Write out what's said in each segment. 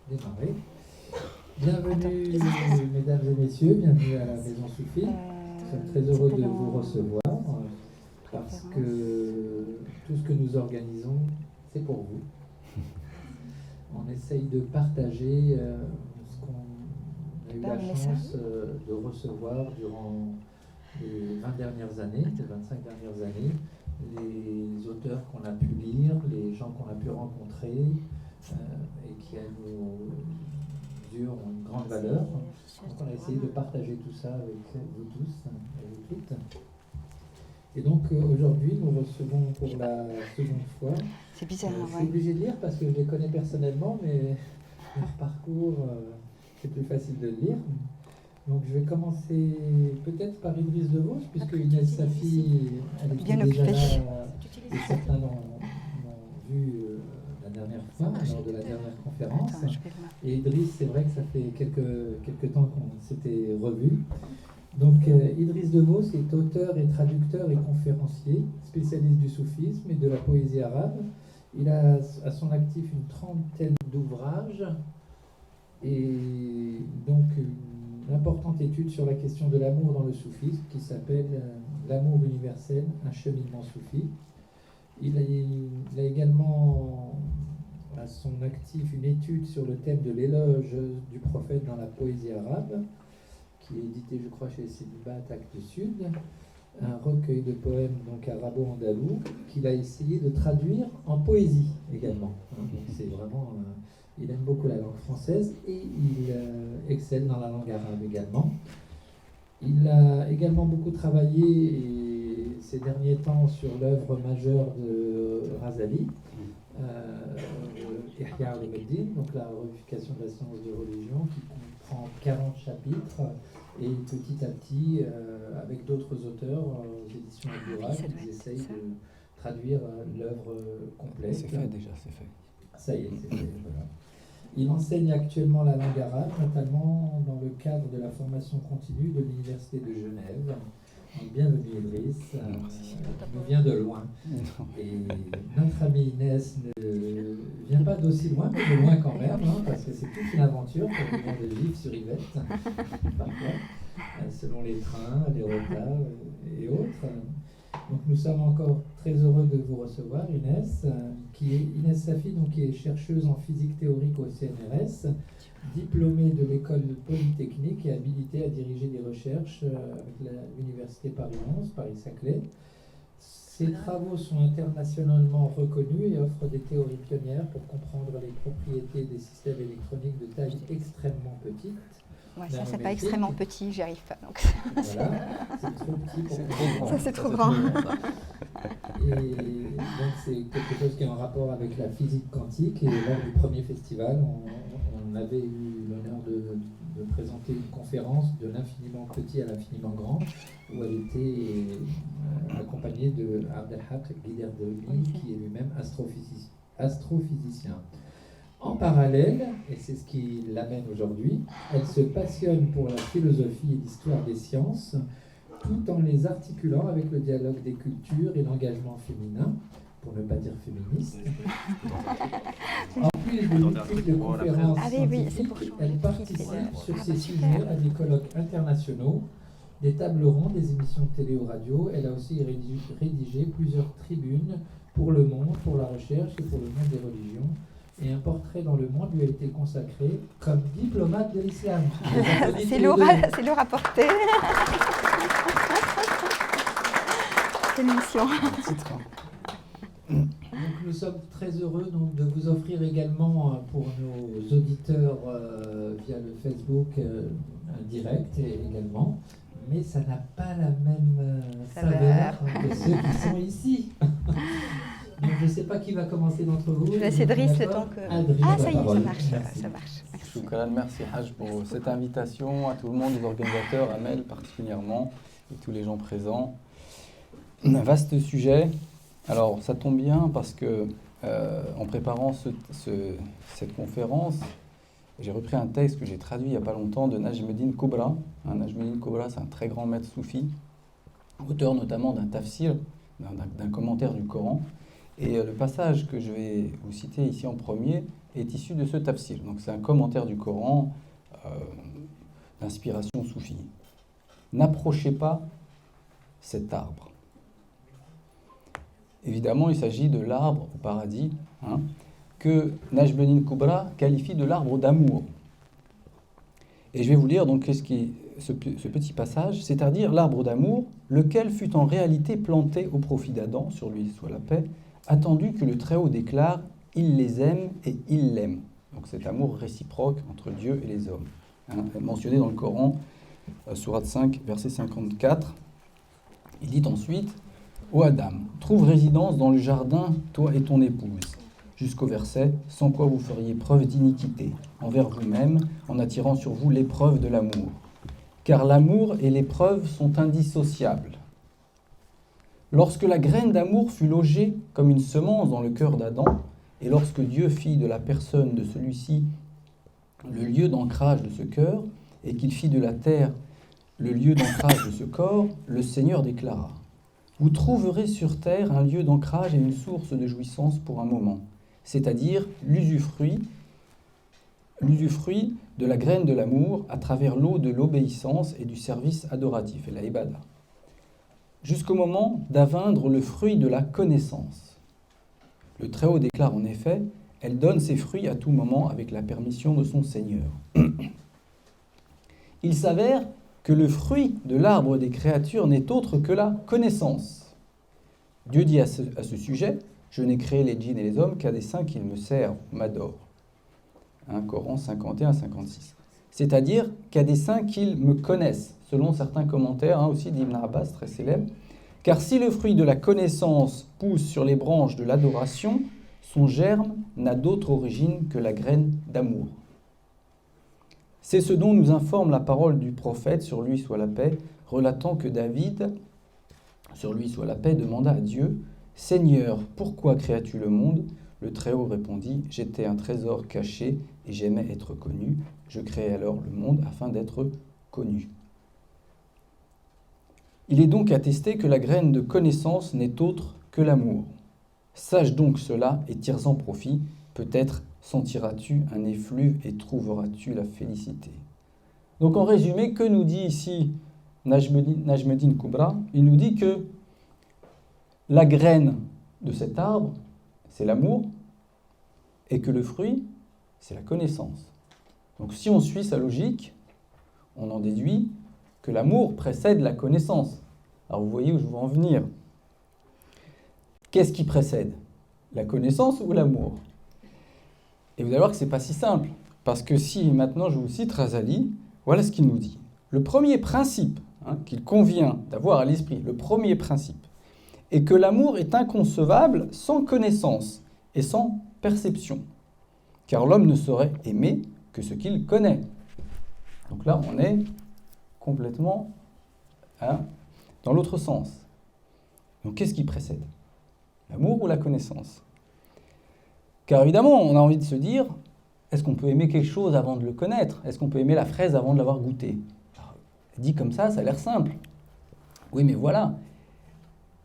démarrer. Bienvenue, mesdames et messieurs, bienvenue à la Maison Soufie. Nous sommes très heureux de vous recevoir parce que tout ce que nous organisons, c'est pour vous. On essaye de partager ce qu'on a eu la chance de recevoir durant les 20 dernières années, les 25 dernières années, les auteurs qu'on a pu lire, les gens qu'on a pu rencontrer et qui à nos yeux ont une grande valeur. Donc on a essayé de partager tout ça avec vous tous et vous toutes. Et donc aujourd'hui, nous recevons pour la seconde fois. C'est bizarre, je suis obligé de lire parce que je les connais personnellement, mais leur parcours, c'est plus facile de le lire. Donc je vais commencer peut-être par Idriss DeVos, puisque Inès Safi, elle était déjà là, et certains l'ont vu la dernière fois, lors de la dernière conférence. Et Idriss, c'est vrai que ça fait quelques temps qu'on s'était revus. Donc Idriss DeVos est auteur et traducteur et conférencier, spécialiste du soufisme et de la poésie arabe. Il a à son actif une trentaine d'ouvrages et donc une importante étude sur la question de l'amour dans le soufisme qui s'appelle L'amour universel, un cheminement soufi. Il a également à son actif une étude sur le thème de l'éloge du prophète dans la poésie arabe, qui est édité, je crois, chez Célibat Actes Sud, un recueil de poèmes donc arabo-andalous qu'il a essayé de traduire en poésie également. Donc c'est vraiment, il aime beaucoup la langue française et il excelle dans la langue arabe également. Il a également beaucoup travaillé ces derniers temps sur l'œuvre majeure de Razali, Ihya al-Muddin, donc la réunification de la science de religion, qui comprend 40 chapitres, et petit à petit, avec d'autres auteurs aux éditions Abdourah, ils essayent de traduire l'œuvre complète. C'est fait déjà, c'est fait. Ça y est, c'est fait, voilà. Il enseigne actuellement la langue arabe, notamment dans le cadre de la formation continue de l'Université de Genève. Donc, bienvenue Idriss, nous vient de loin. Et notre ami Inès ne vient pas d'aussi loin, mais de loin quand même, parce que c'est toute une aventure pour venir de vivre sur Yvette, parfois, selon les trains, les retards et autres. Donc nous sommes encore très heureux de vous recevoir, Inès, Inès Safi, donc, qui est chercheuse en physique théorique au CNRS, diplômée de l'école polytechnique et habilitée à diriger des recherches avec l'université Paris 11, Paris-Saclay. Ses travaux sont internationalement reconnus et offrent des théories pionnières pour comprendre les propriétés des systèmes électroniques de taille extrêmement petite. Ouais, ça, c'est pas extrêmement petit, j'y arrive pas. Donc. Voilà, c'est trop petit pour comprendre. Ça, c'est trop grand. Et donc, c'est quelque chose qui est en rapport avec la physique quantique. Et lors du premier festival, on avait eu l'honneur de présenter une conférence de l'infiniment petit à l'infiniment grand, où elle était accompagnée de Abdelhak Guiderdoli, qui est lui-même astrophysicien. En parallèle, et c'est ce qui l'amène aujourd'hui, elle se passionne pour la philosophie et l'histoire des sciences, tout en les articulant avec le dialogue des cultures et l'engagement féminin, pour ne pas dire féministe. En plus de multiples conférences scientifiques, elle participe sur ces sujets à des colloques internationaux, des tables rondes, des émissions de télé ou radio. Elle a aussi rédigé plusieurs tribunes pour Le Monde, pour la recherche et pour le monde des religions. Et un portrait dans Le Monde lui a été consacré comme diplomate de l'islam. C'est lourd à porter. Quelle mission. Donc nous sommes très heureux donc, de vous offrir également pour nos auditeurs via le Facebook un direct également. Mais ça n'a pas la même saveur que ceux qui sont ici. Donc, je ne sais pas qui va commencer d'entre vous. Je laisse Idriss le temps que... Ah, ça y est, ça marche. Shukran, merci Haj pour cette invitation, à tout le monde, aux organisateurs, à Mel particulièrement, et tous les gens présents. Un vaste sujet. Alors, ça tombe bien parce que, en préparant cette conférence, j'ai repris un texte que j'ai traduit il n'y a pas longtemps de Najmuddin Kobra. Najmuddin Kobra, c'est un très grand maître soufi, auteur notamment d'un tafsir, d'un commentaire du Coran. Et le passage que je vais vous citer ici en premier est issu de ce tafsir. Donc c'est un commentaire du Coran d'inspiration soufie. N'approchez pas cet arbre. Évidemment, il s'agit de l'arbre au paradis, que Najm Kubra qualifie de l'arbre d'amour. Et je vais vous lire donc ce petit passage, c'est-à-dire l'arbre d'amour, lequel fut en réalité planté au profit d'Adam, sur lui soit la paix, attendu que le Très-Haut déclare « Il les aime et il l'aime ». Donc cet amour réciproque entre Dieu et les hommes, mentionné dans le Coran, sourate 5, verset 54. Il dit ensuite « Ô Adam, trouve résidence dans le jardin, toi et ton épouse ». Jusqu'au verset « Sans quoi vous feriez preuve d'iniquité envers vous-même en attirant sur vous l'épreuve de l'amour. Car l'amour et l'épreuve sont indissociables. Lorsque la graine d'amour fut logée comme une semence dans le cœur d'Adam, et lorsque Dieu fit de la personne de celui-ci le lieu d'ancrage de ce cœur, et qu'il fit de la terre le lieu d'ancrage de ce corps, le Seigneur déclara « Vous trouverez sur terre un lieu d'ancrage et une source de jouissance pour un moment. » c'est-à-dire l'usufruit de la graine de l'amour à travers l'eau de l'obéissance et du service adoratif, et la ibada, jusqu'au moment d'aveindre le fruit de la connaissance. Le Très-Haut déclare en effet « Elle donne ses fruits à tout moment avec la permission de son Seigneur. » Il s'avère que le fruit de l'arbre des créatures n'est autre que la connaissance. Dieu dit à ce sujet « Je n'ai créé les djinns et les hommes qu'à des saints qu'ils me servent, m'adorent. » Coran 51-56. C'est-à-dire qu'à des saints qu'ils me connaissent, selon certains commentaires, aussi d'Ibn Abbas, très célèbre. Car si le fruit de la connaissance pousse sur les branches de l'adoration, son germe n'a d'autre origine que la graine d'amour. C'est ce dont nous informe la parole du prophète, sur lui soit la paix, relatant que David, sur lui soit la paix, demanda à Dieu « Seigneur, pourquoi créas-tu le monde ?» Le Très-Haut répondit « J'étais un trésor caché et j'aimais être connu. Je créai alors le monde afin d'être connu. » Il est donc attesté que la graine de connaissance n'est autre que l'amour. Sache donc cela et tire-en profit. Peut-être sentiras-tu un effluve et trouveras-tu la félicité. Donc en résumé, que nous dit ici Najm Kubra? Il nous dit que la graine de cet arbre, c'est l'amour, et que le fruit, c'est la connaissance. Donc si on suit sa logique, on en déduit que l'amour précède la connaissance. Alors vous voyez où je veux en venir. Qu'est-ce qui précède? La connaissance ou l'amour? Et vous allez voir que ce n'est pas si simple. Parce que si maintenant je vous cite Razali, voilà ce qu'il nous dit. Le premier principe qu'il convient d'avoir à l'esprit, le premier principe, est que l'amour est inconcevable sans connaissance et sans perception. Car l'homme ne saurait aimer que ce qu'il connaît. Donc là, on est complètement dans l'autre sens. Donc qu'est-ce qui précède? L'amour ou la connaissance? Car évidemment, on a envie de se dire, est-ce qu'on peut aimer quelque chose avant de le connaître? Est-ce qu'on peut aimer la fraise avant de l'avoir goûtée? Dit comme ça a l'air simple. Oui, mais voilà.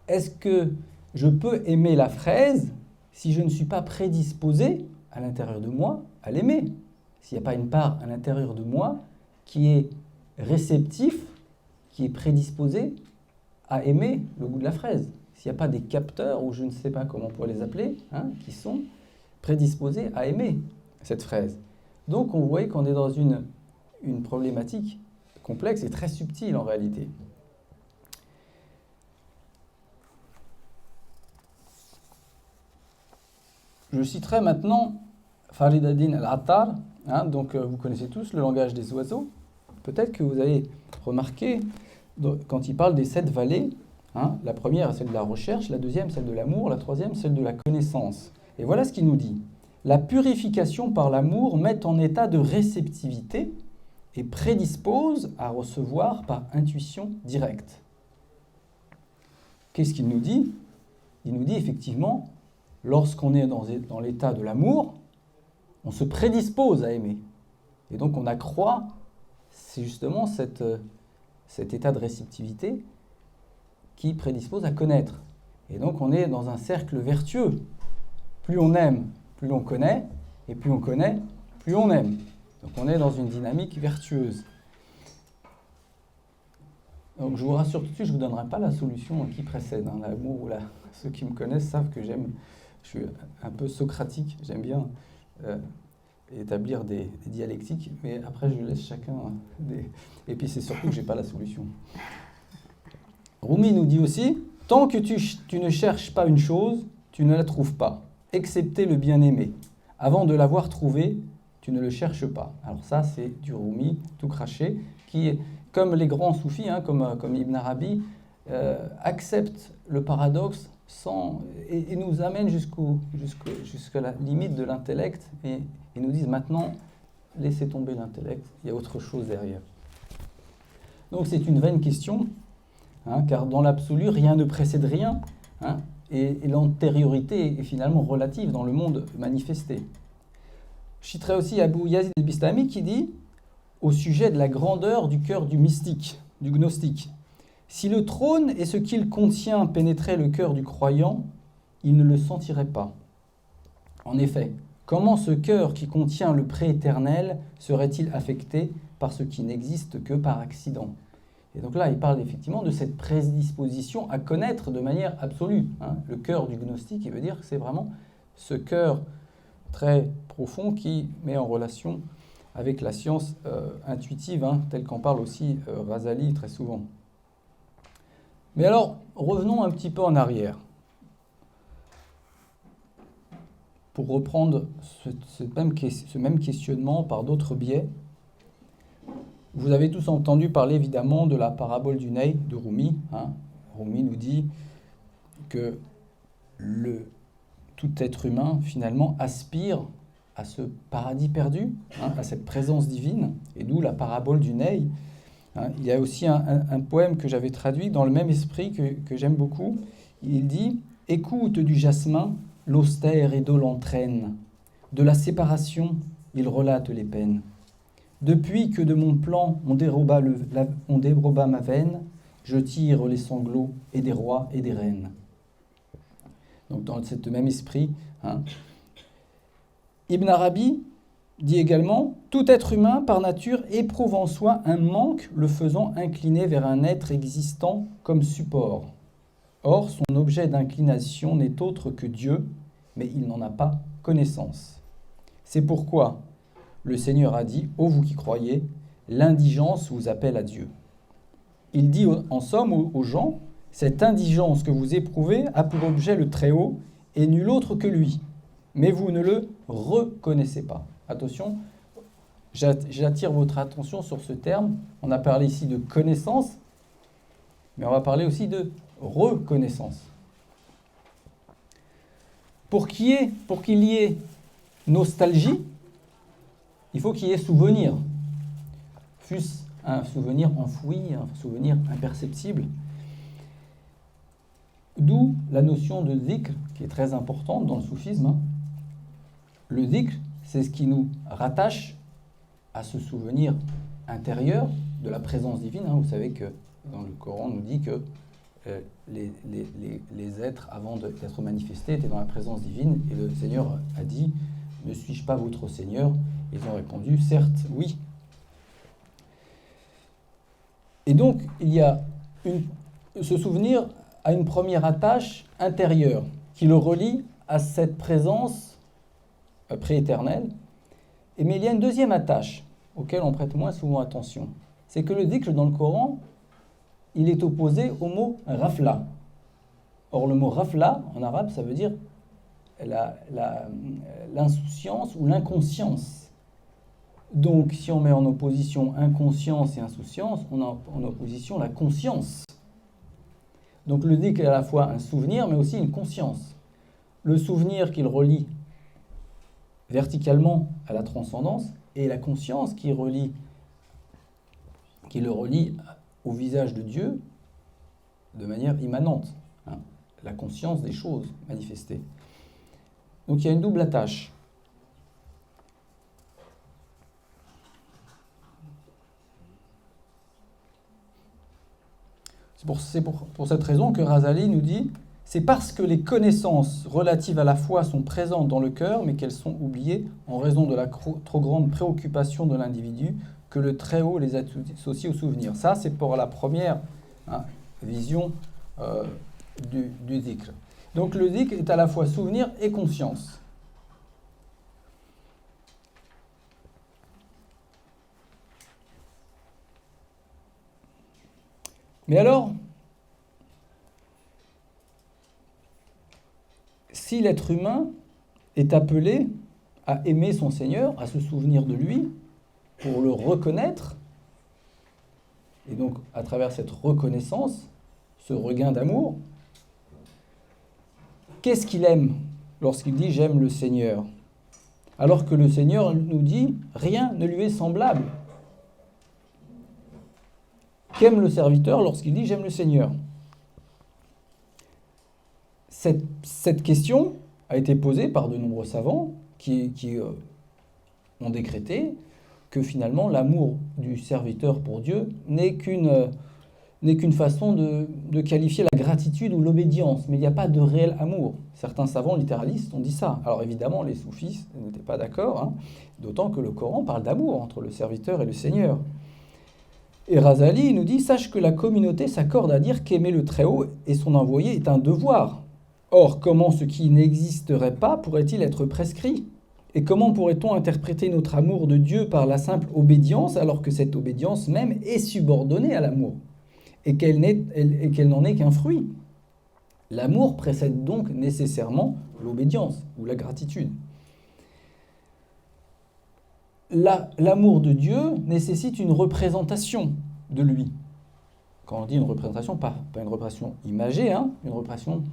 Est-ce que je peux aimer la fraise si je ne suis pas prédisposé à l'intérieur de moi à l'aimer? S'il n'y a pas une part à l'intérieur de moi qui est réceptif, qui est prédisposé à aimer le goût de la fraise. S'il n'y a pas des capteurs, ou je ne sais pas comment on pourrait les appeler, qui sont prédisposés à aimer cette fraise. Donc on voit qu'on est dans une problématique complexe et très subtile en réalité. Je citerai maintenant Farid ad-Din al-Attar, donc vous connaissez tous le langage des oiseaux. Peut-être que vous avez remarqué, quand il parle des 7 vallées, la première, celle de la recherche, la deuxième, celle de l'amour, la troisième, celle de la connaissance. Et voilà ce qu'il nous dit. La purification par l'amour met en état de réceptivité et prédispose à recevoir par intuition directe. Qu'est-ce qu'il nous dit? Il nous dit effectivement, lorsqu'on est dans l'état de l'amour, on se prédispose à aimer. Et donc on accroît, c'est justement cet état de réceptivité qui prédispose à connaître. Et donc on est dans un cercle vertueux. Plus on aime, plus on connaît, et plus on connaît, plus on aime. Donc on est dans une dynamique vertueuse. Donc je vous rassure tout de suite, je ne vous donnerai pas la solution qui précède. L'amour, ceux qui me connaissent savent que je suis un peu socratique, j'aime bien établir des dialectiques, mais après je laisse chacun Et puis c'est surtout que je n'ai pas la solution. Rumi nous dit aussi, tant que tu ne cherches pas une chose, tu ne la trouves pas, excepté le bien-aimé. Avant de l'avoir trouvé, tu ne le cherches pas. Alors ça, c'est du Rumi tout craché, qui, comme les grands soufis, comme Ibn Arabi, acceptent le paradoxe et nous amènent jusqu'à la limite de l'intellect et nous disent maintenant, laissez tomber l'intellect, il y a autre chose derrière. Donc c'est une vaine question, car dans l'absolu, rien ne précède rien, et l'antériorité est finalement relative dans le monde manifesté. Je citerai aussi Abu Yazid al-Bistami qui dit, au sujet de la grandeur du cœur du mystique, du gnostique, « Si le trône et ce qu'il contient pénétraient le cœur du croyant, il ne le sentirait pas. En effet, comment ce cœur qui contient le prééternel serait-il affecté par ce qui n'existe que par accident ?» Et donc là, il parle effectivement de cette prédisposition à connaître de manière absolue. Le cœur du gnostique, il veut dire que c'est vraiment ce cœur très profond qui met en relation avec la science intuitive, telle qu'en parle aussi Ghazali très souvent. Mais alors, revenons un petit peu en arrière, pour reprendre ce même questionnement par d'autres biais. Vous avez tous entendu parler évidemment de la parabole du Ney de Rumi. Rumi nous dit que tout être humain finalement aspire à ce paradis perdu, à cette présence divine, et d'où la parabole du Ney. Il y a aussi un poème que j'avais traduit dans le même esprit que j'aime beaucoup. Il dit « Écoute du jasmin, l'austère et l'entraîne. De la séparation, il relate les peines. Depuis que de mon plan on déroba ma veine, je tire les sanglots et des rois et des reines. » Donc dans ce même esprit, Ibn Arabi dit également « Tout être humain, par nature, éprouve en soi un manque le faisant incliner vers un être existant comme support. Or, son objet d'inclination n'est autre que Dieu, mais il n'en a pas connaissance. C'est pourquoi le Seigneur a dit, ô vous qui croyez, l'indigence vous appelle à Dieu. Il dit en somme aux gens, cette indigence que vous éprouvez a pour objet le Très-Haut et nul autre que lui, mais vous ne le reconnaissez pas. » Attention, j'attire votre attention sur ce terme. On a parlé ici de connaissance, mais on va parler aussi de reconnaissance. Pour qu'il y ait nostalgie, il faut qu'il y ait souvenir. Fût-ce un souvenir enfoui, un souvenir imperceptible. D'où la notion de dhikr, qui est très importante dans le soufisme. Le dhikr, c'est ce qui nous rattache à ce souvenir intérieur de la présence divine. Vous savez que dans le Coran, on nous dit que les êtres, avant d'être manifestés, étaient dans la présence divine. Et le Seigneur a dit, « Ne suis-je pas votre Seigneur ?» Ils ont répondu, « Certes, oui. » Et donc, il y a ce souvenir a une première attache intérieure qui le relie à cette présence prééternelle. Mais il y a une deuxième attache auquel on prête moins souvent attention. C'est que le dhikr dans le Coran, il est opposé au mot rafla. Or, le mot rafla, en arabe, ça veut dire l'insouciance ou l'inconscience. Donc, si on met en opposition inconscience et insouciance, on a en opposition la conscience. Donc, le dhikr est à la fois un souvenir, mais aussi une conscience. Le souvenir qu'il relie verticalement à la transcendance, et la conscience qui le relie au visage de Dieu de manière immanente, la conscience des choses manifestées. Donc il y a une double attache. C'est pour cette raison que Ghazali nous dit, c'est parce que les connaissances relatives à la foi sont présentes dans le cœur, mais qu'elles sont oubliées en raison de la trop grande préoccupation de l'individu, que le Très-Haut les associe au souvenir. Ça, c'est pour la première vision du dhikr. Donc le dhikr est à la fois souvenir et conscience. Mais alors, si l'être humain est appelé à aimer son Seigneur, à se souvenir de lui, pour le reconnaître, et donc à travers cette reconnaissance, ce regain d'amour, qu'est-ce qu'il aime lorsqu'il dit « j'aime le Seigneur » alors que le Seigneur nous dit « rien ne lui est semblable ». Qu'aime le serviteur lorsqu'il dit « j'aime le Seigneur » Cette question a été posée par de nombreux savants qui ont décrété que finalement l'amour du serviteur pour Dieu n'est qu'une façon de qualifier la gratitude ou l'obédience, mais il n'y a pas de réel amour. Certains savants littéralistes ont dit ça. Alors évidemment, les soufis n'étaient pas d'accord, d'autant que le Coran parle d'amour entre le serviteur et le Seigneur. Et Razali nous dit « Sache que la communauté s'accorde à dire qu'aimer le Très-Haut et son envoyé est un devoir. Or, comment ce qui n'existerait pas pourrait-il être prescrit ? Et comment pourrait-on interpréter notre amour de Dieu par la simple obédience alors que cette obédience même est subordonnée à l'amour et qu'elle n'en est qu'un fruit ? L'amour précède donc nécessairement l'obédience ou la gratitude. L'amour de Dieu nécessite une représentation de lui. Quand on dit une représentation, pas une représentation imagée, une représentation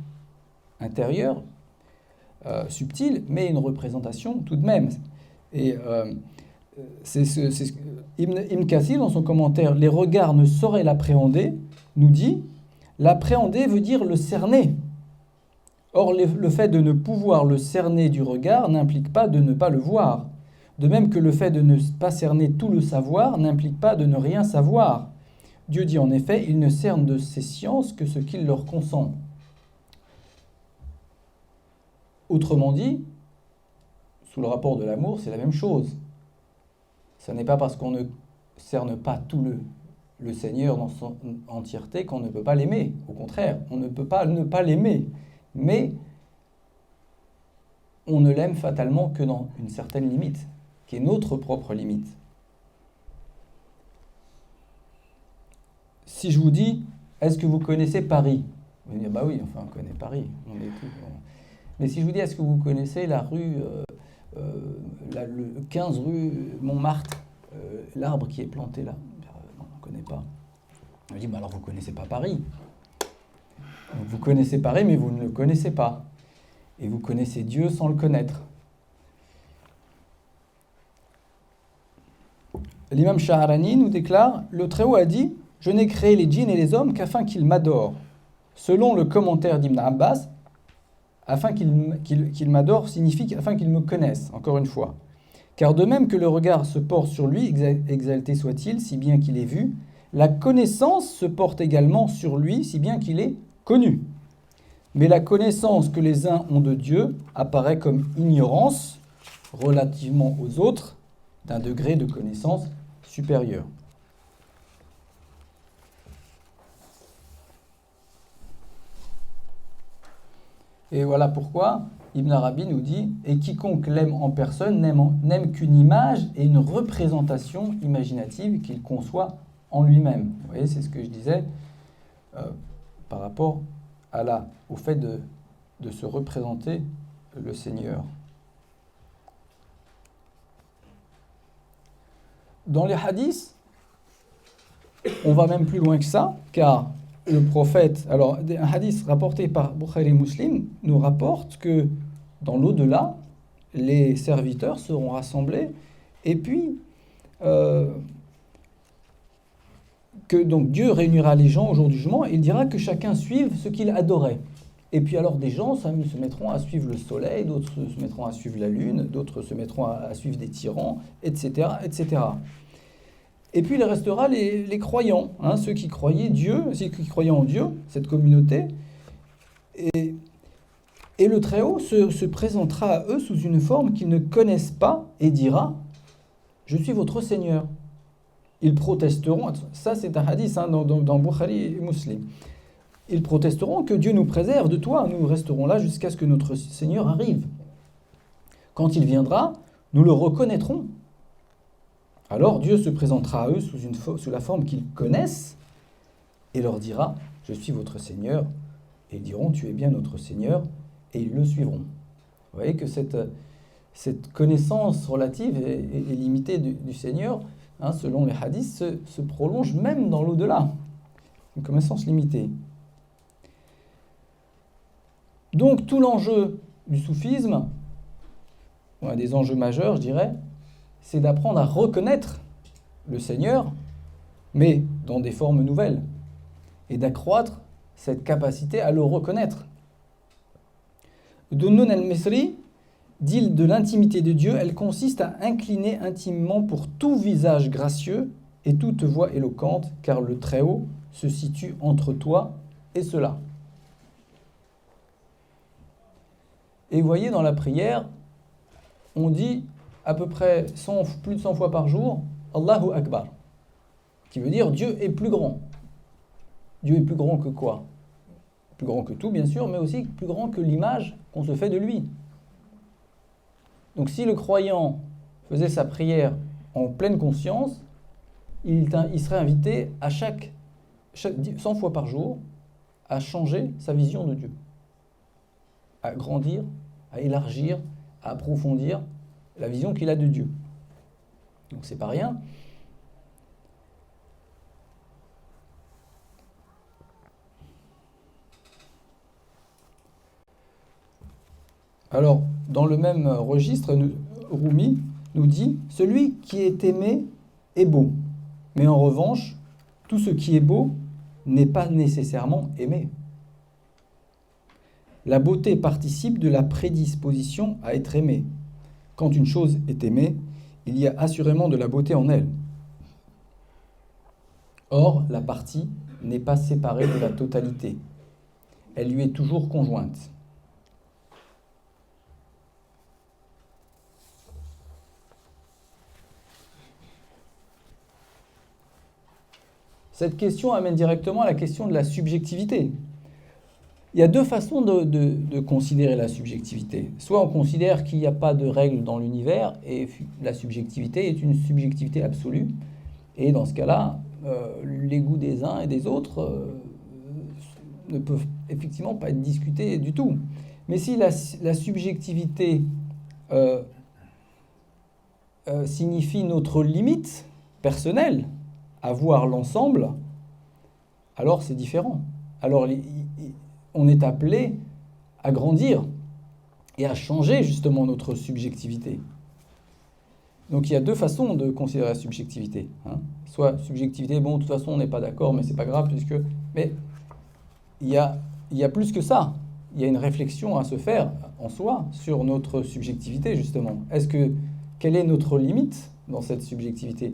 intérieure, subtile, mais une représentation tout de même. Et Ibn Kathir, dans son commentaire « Les regards ne sauraient l'appréhender », nous dit « L'appréhender veut dire le cerner. Or, le fait de ne pouvoir le cerner du regard n'implique pas de ne pas le voir. De même que le fait de ne pas cerner tout le savoir n'implique pas de ne rien savoir. Dieu dit en effet « Il ne cerne de ses sciences que ce qu'il leur consent. » Autrement dit, sous le rapport de l'amour, c'est la même chose. Ce n'est pas parce qu'on ne cerne pas tout le Seigneur dans son entièreté qu'on ne peut pas l'aimer. Au contraire, on ne peut pas ne pas l'aimer. Mais on ne l'aime fatalement que dans une certaine limite, qui est notre propre limite. Si je vous dis, est-ce que vous connaissez Paris ? Vous allez dire, bah oui, enfin on connaît Paris, on est tout. Mais si je vous dis, est-ce que vous connaissez la rue, le 15 rue Montmartre, l'arbre qui est planté là ? Non, on ne connaît pas. On dit, bah alors vous ne connaissez pas Paris. Donc, vous connaissez Paris, mais vous ne le connaissez pas. Et vous connaissez Dieu sans le connaître. L'imam Shahrani nous déclare, le Très-Haut a dit, je n'ai créé les djinns et les hommes qu'afin qu'ils m'adorent. Selon le commentaire d'Ibn Abbas, afin qu'il m'adore signifie afin qu'il me connaisse, encore une fois. Car de même que le regard se porte sur lui, exalté soit-il, si bien qu'il est vu, la connaissance se porte également sur lui, si bien qu'il est connu. Mais la connaissance que les uns ont de Dieu apparaît comme ignorance relativement aux autres d'un degré de connaissance supérieur. Et voilà pourquoi Ibn Arabi nous dit « Et quiconque l'aime en personne n'aime qu'une image et une représentation imaginative qu'il conçoit en lui-même. » Vous voyez, c'est ce que je disais par rapport au fait de se représenter le Seigneur. Dans les hadiths, on va même plus loin que ça, car le prophète, alors un hadith rapporté par Bukhari Muslim nous rapporte que dans l'au-delà, les serviteurs seront rassemblés et puis que donc Dieu réunira les gens au jour du jugement et il dira que chacun suive ce qu'il adorait. Et puis alors des gens se mettront à suivre le soleil, d'autres se mettront à suivre la lune, d'autres se mettront à suivre des tyrans, etc., etc. Et puis il restera les croyants, ceux qui croyaient Dieu, ceux qui croyaient en Dieu, cette communauté. Et le Très-Haut se présentera à eux sous une forme qu'ils ne connaissent pas et dira « Je suis votre Seigneur ». Ils protesteront, ça c'est un hadith dans Bukhari et Muslim. Ils protesteront que Dieu nous préserve de toi, nous resterons là jusqu'à ce que notre Seigneur arrive. Quand il viendra, nous le reconnaîtrons. Alors Dieu se présentera à eux sous la forme qu'ils connaissent et leur dira « Je suis votre Seigneur ». Et ils diront « Tu es bien notre Seigneur » et ils le suivront. Vous voyez que cette connaissance relative et limitée du Seigneur, selon les hadiths, se prolonge même dans l'au-delà. Une connaissance limitée. Donc tout l'enjeu du soufisme, un des enjeux majeurs, je dirais, c'est d'apprendre à reconnaître le Seigneur, mais dans des formes nouvelles, et d'accroître cette capacité à le reconnaître. Dunnun al-Misri dit de l'intimité de Dieu, elle consiste à incliner intimement pour tout visage gracieux et toute voix éloquente, car le Très-Haut se situe entre toi et cela. Et vous voyez, dans la prière, on dit à peu près plus de 100 fois par jour « Allahu Akbar », qui veut dire « Dieu est plus grand ». Dieu est plus grand que quoi? Plus grand que tout, bien sûr, mais aussi plus grand que l'image qu'on se fait de lui. Donc si le croyant faisait sa prière en pleine conscience, il serait invité à chaque 100 fois par jour à changer sa vision de Dieu, à grandir, à élargir, à approfondir la vision qu'il a de Dieu. Donc c'est pas rien. Alors, dans le même registre, Rumi nous dit « Celui qui est aimé est beau, mais en revanche, tout ce qui est beau n'est pas nécessairement aimé. La beauté participe de la prédisposition à être aimée. Quand une chose est aimée, il y a assurément de la beauté en elle. Or, la partie n'est pas séparée de la totalité. Elle lui est toujours conjointe. » Cette question amène directement à la question de la subjectivité. Il y a deux façons de considérer la subjectivité. Soit on considère qu'il n'y a pas de règles dans l'univers et la subjectivité est une subjectivité absolue. Et dans ce cas-là, les goûts des uns et des autres ne peuvent effectivement pas être discutés du tout. Mais si la subjectivité signifie notre limite personnelle, à voir l'ensemble, alors c'est différent. Alors on est appelé à grandir et à changer justement notre subjectivité. Donc il y a deux façons de considérer la subjectivité. Soit subjectivité, bon de toute façon on n'est pas d'accord, mais c'est pas grave puisque... Mais il y a plus que ça. Il y a une réflexion à se faire en soi sur notre subjectivité justement. Quelle est notre limite dans cette subjectivité ?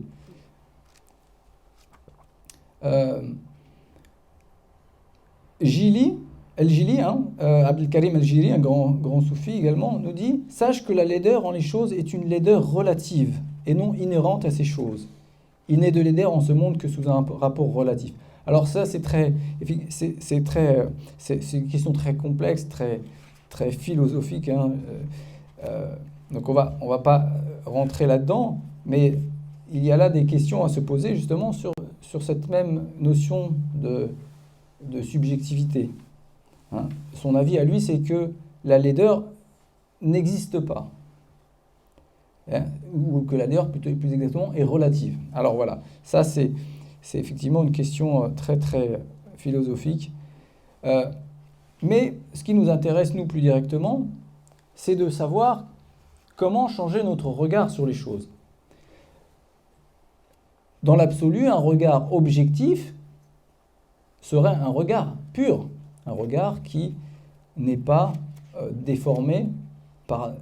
Jili, Abdel Karim El-Jili, un grand soufi également, nous dit « Sache que la laideur en les choses est une laideur relative et non inhérente à ces choses. Il n'est de laideur en ce monde que sous un rapport relatif. » Alors ça, c'est une question très complexe, très philosophique. Donc on va pas rentrer là-dedans, mais il y a là des questions à se poser justement sur cette même notion de subjectivité. Son avis à lui, c'est que la laideur n'existe pas. Ou que la laideur, plus exactement, est relative. Alors voilà, ça c'est effectivement une question très très philosophique. Mais ce qui nous intéresse, nous, plus directement, c'est de savoir comment changer notre regard sur les choses. Dans l'absolu, un regard objectif serait un regard pur, un regard qui n'est pas déformé par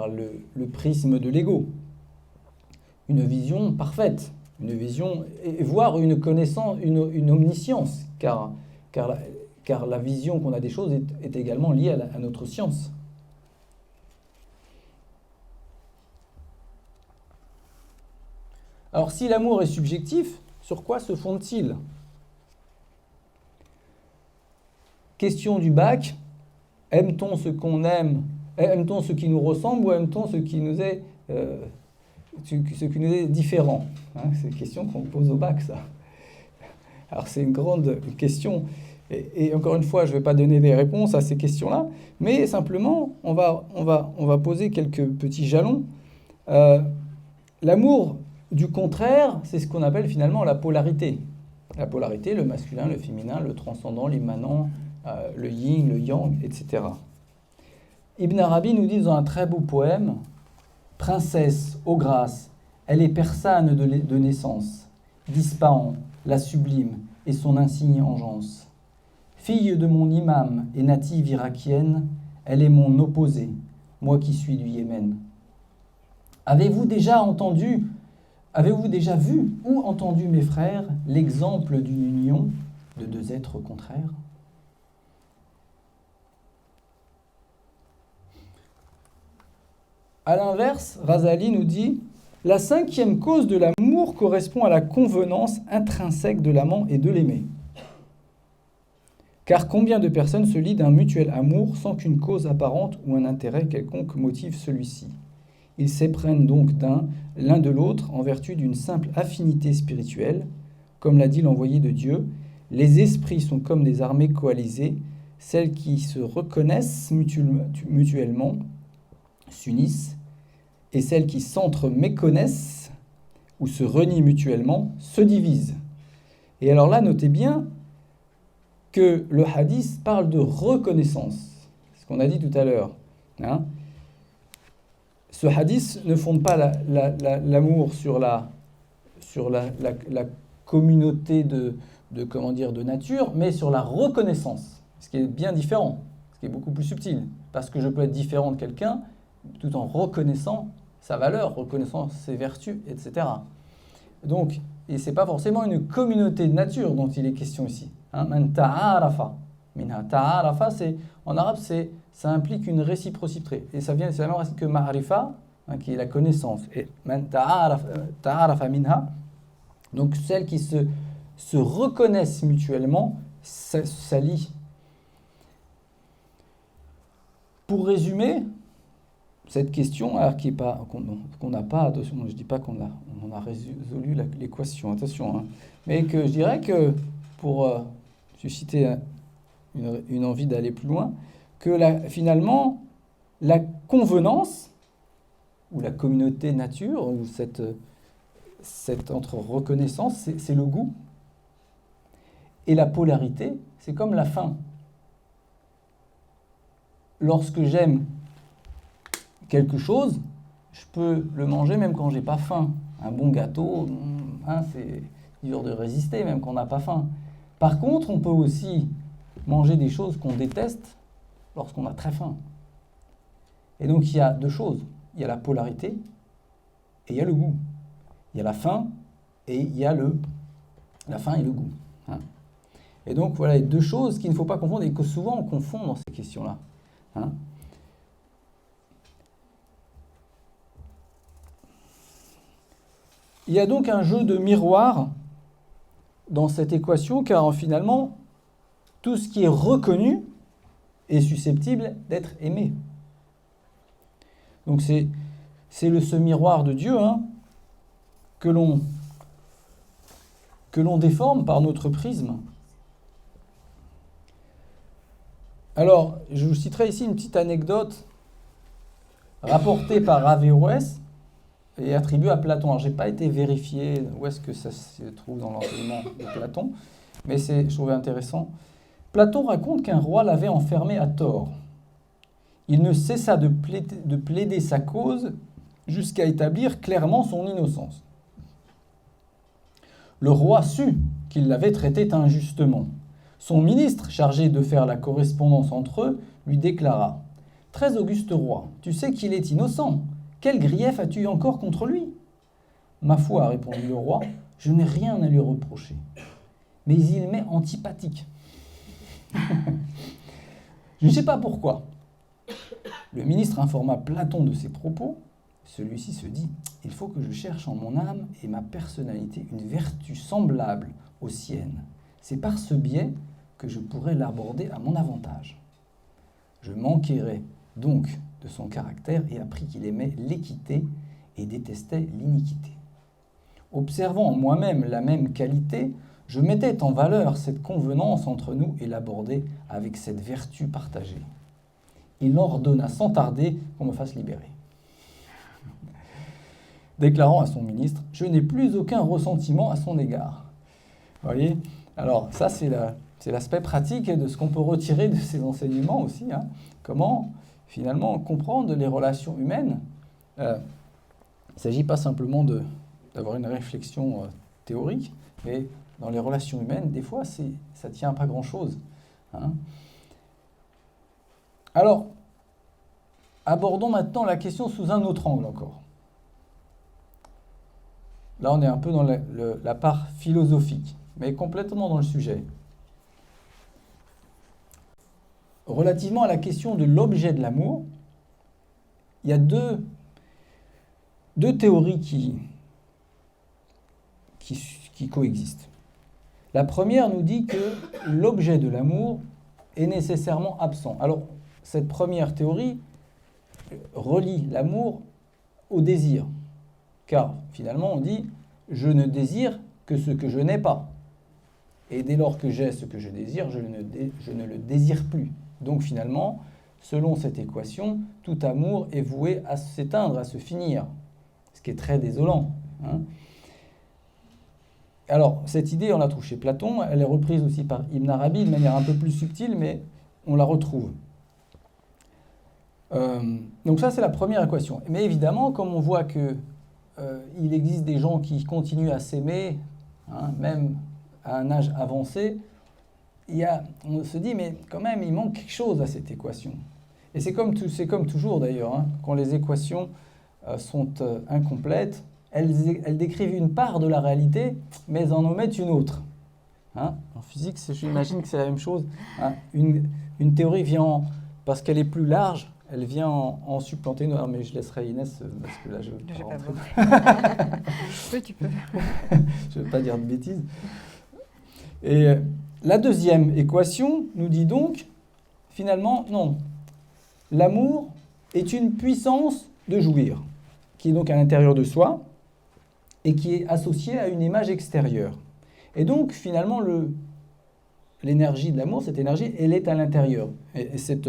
le prisme de l'ego. Une vision parfaite, une vision, voire une connaissance, une omniscience, car car la vision qu'on a des choses est également liée à notre science. Alors si l'amour est subjectif, sur quoi se fonde-t-il? Question du bac, aime-t-on ce qu'on aime, aime-t-on ce qui nous ressemble ou aime-t-on ce qui nous est, différent, hein? C'est une question qu'on pose au bac, ça. Alors c'est une grande question, et encore une fois, je ne vais pas donner des réponses à ces questions-là, mais simplement, on va poser quelques petits jalons. L'amour du contraire, c'est ce qu'on appelle finalement la polarité. La polarité, le masculin, le féminin, le transcendant, l'immanent, le yin, le yang, etc. Ibn Arabi nous dit dans un très beau poème, « Princesse, ô grâce, elle est persane de naissance, d'Ispahan, la sublime, et son insigne engeance. Fille de mon imam et native irakienne, elle est mon opposée, moi qui suis du Yémen. Avez-vous déjà vu ou entendu, mes frères, l'exemple d'une union de deux êtres contraires? » À l'inverse, Razali nous dit « La cinquième cause de l'amour correspond à la convenance intrinsèque de l'amant et de l'aimé. Car combien de personnes se lient d'un mutuel amour sans qu'une cause apparente ou un intérêt quelconque motive celui-ci? Ils s'éprennent donc l'un de l'autre en vertu d'une simple affinité spirituelle. Comme l'a dit l'envoyé de Dieu, les esprits sont comme des armées coalisées, celles qui se reconnaissent mutuellement s'unissent, et celles qui s'entre-méconnaissent ou se renient mutuellement se divisent. » Et alors là, notez bien que le hadith parle de reconnaissance, ce qu'on a dit tout à l'heure. Hein. Ce hadith ne fonde pas l'amour sur la communauté de nature, mais sur la reconnaissance, ce qui est bien différent, ce qui est beaucoup plus subtil, parce que je peux être différent de quelqu'un tout en reconnaissant sa valeur, reconnaissant ses vertus, etc. Donc, et ce n'est pas forcément une communauté de nature dont il est question ici. Man ta'arafa. Ta'arafa, en arabe, ça implique une réciprocité. Et c'est la même racine que ma'rifa, qui est la connaissance. Et man ta'arafa minha, donc celles qui se reconnaissent mutuellement, s'allient. Pour résumer, cette question, alors qu'on n'a pas, attention, je ne dis pas qu'on a résolu l'équation, attention, hein, mais que je dirais que pour susciter une envie d'aller plus loin, que finalement, la convenance, ou la communauté nature, ou cette entre reconnaissance, c'est le goût, et la polarité, c'est comme la faim. Lorsque j'aime quelque chose, je peux le manger même quand j'ai pas faim. Un bon gâteau, c'est dur de résister même quand on n'a pas faim. Par contre, on peut aussi manger des choses qu'on déteste lorsqu'on a très faim. Et donc il y a deux choses. Il y a la polarité et il y a le goût. Il y a la faim et il y a la faim et le goût. Hein. Et donc voilà les deux choses qu'il ne faut pas confondre et que souvent on confond dans ces questions-là. Hein. Il y a donc un jeu de miroir dans cette équation, car finalement, tout ce qui est reconnu est susceptible d'être aimé. Donc c'est ce miroir de Dieu, hein, que l'on déforme par notre prisme. Alors, je vous citerai ici une petite anecdote rapportée par Averroès et attribuée à Platon. Alors, je n'ai pas été vérifié où est-ce que ça se trouve dans l'enseignement de Platon, mais je trouvais intéressant. Platon raconte qu'un roi l'avait enfermé à tort. Il ne cessa de plaider sa cause jusqu'à établir clairement son innocence. Le roi sut qu'il l'avait traité injustement. Son ministre, chargé de faire la correspondance entre eux, lui déclara « Très auguste roi, tu sais qu'il est innocent. Quel grief as-tu encore contre lui ?»« Ma foi, répondit le roi, je n'ai rien à lui reprocher. Mais il m'est antipathique. » Je ne sais pas pourquoi. Le ministre informa Platon de ses propos. Celui-ci se dit « Il faut que je cherche en mon âme et ma personnalité une vertu semblable aux siennes. C'est par ce biais que je pourrais l'aborder à mon avantage. » Je m'enquérai donc de son caractère et appris qu'il aimait l'équité et détestait l'iniquité. Observant en moi-même la même qualité, je mettais en valeur cette convenance entre nous et l'abordais avec cette vertu partagée. Il ordonna sans tarder qu'on me fasse libérer. Déclarant à son ministre « Je n'ai plus aucun ressentiment à son égard. » Vous voyez ? Alors ça, c'est l'aspect pratique de ce qu'on peut retirer de ces enseignements aussi. Hein. Comment, finalement, comprendre les relations humaines. Il ne s'agit pas simplement d'avoir une réflexion théorique, mais dans les relations humaines, des fois, ça ne tient à pas grand-chose. Hein. Alors, abordons maintenant la question sous un autre angle encore. Là, on est un peu dans la part philosophique, mais complètement dans le sujet. Relativement à la question de l'objet de l'amour, il y a deux théories qui coexistent. La première nous dit que l'objet de l'amour est nécessairement absent. Alors, cette première théorie relie l'amour au désir. Car finalement, on dit « je ne désire que ce que je n'ai pas ». Et dès lors que j'ai ce que je désire, je ne le désire plus. Donc finalement, selon cette équation, tout amour est voué à s'éteindre, à se finir. Ce qui est très désolant. Hein. Alors, cette idée, on la trouve chez Platon, elle est reprise aussi par Ibn Arabi de manière un peu plus subtile, mais on la retrouve. Donc ça, c'est la première équation. Mais évidemment, comme on voit que il existe des gens qui continuent à s'aimer, hein, même à un âge avancé, on se dit, mais quand même, il manque quelque chose à cette équation. Et c'est comme toujours d'ailleurs, hein, quand les équations sont incomplètes, elles décrivent une part de la réalité, mais en omettent une autre. Hein, en physique, j'imagine que c'est la même chose. Hein, une théorie vient, parce qu'elle est plus large, elle vient en supplanter. Non, mais je laisserai Inès, parce que là, je ne veux pas rentrer. Tu peux. Je ne veux pas dire de bêtises. Et la deuxième équation nous dit donc, finalement, non. L'amour est une puissance de jouir, qui est donc à l'intérieur de soi, et qui est associée à une image extérieure. Et donc, finalement, l'énergie de l'amour, cette énergie, elle est à l'intérieur. Et cette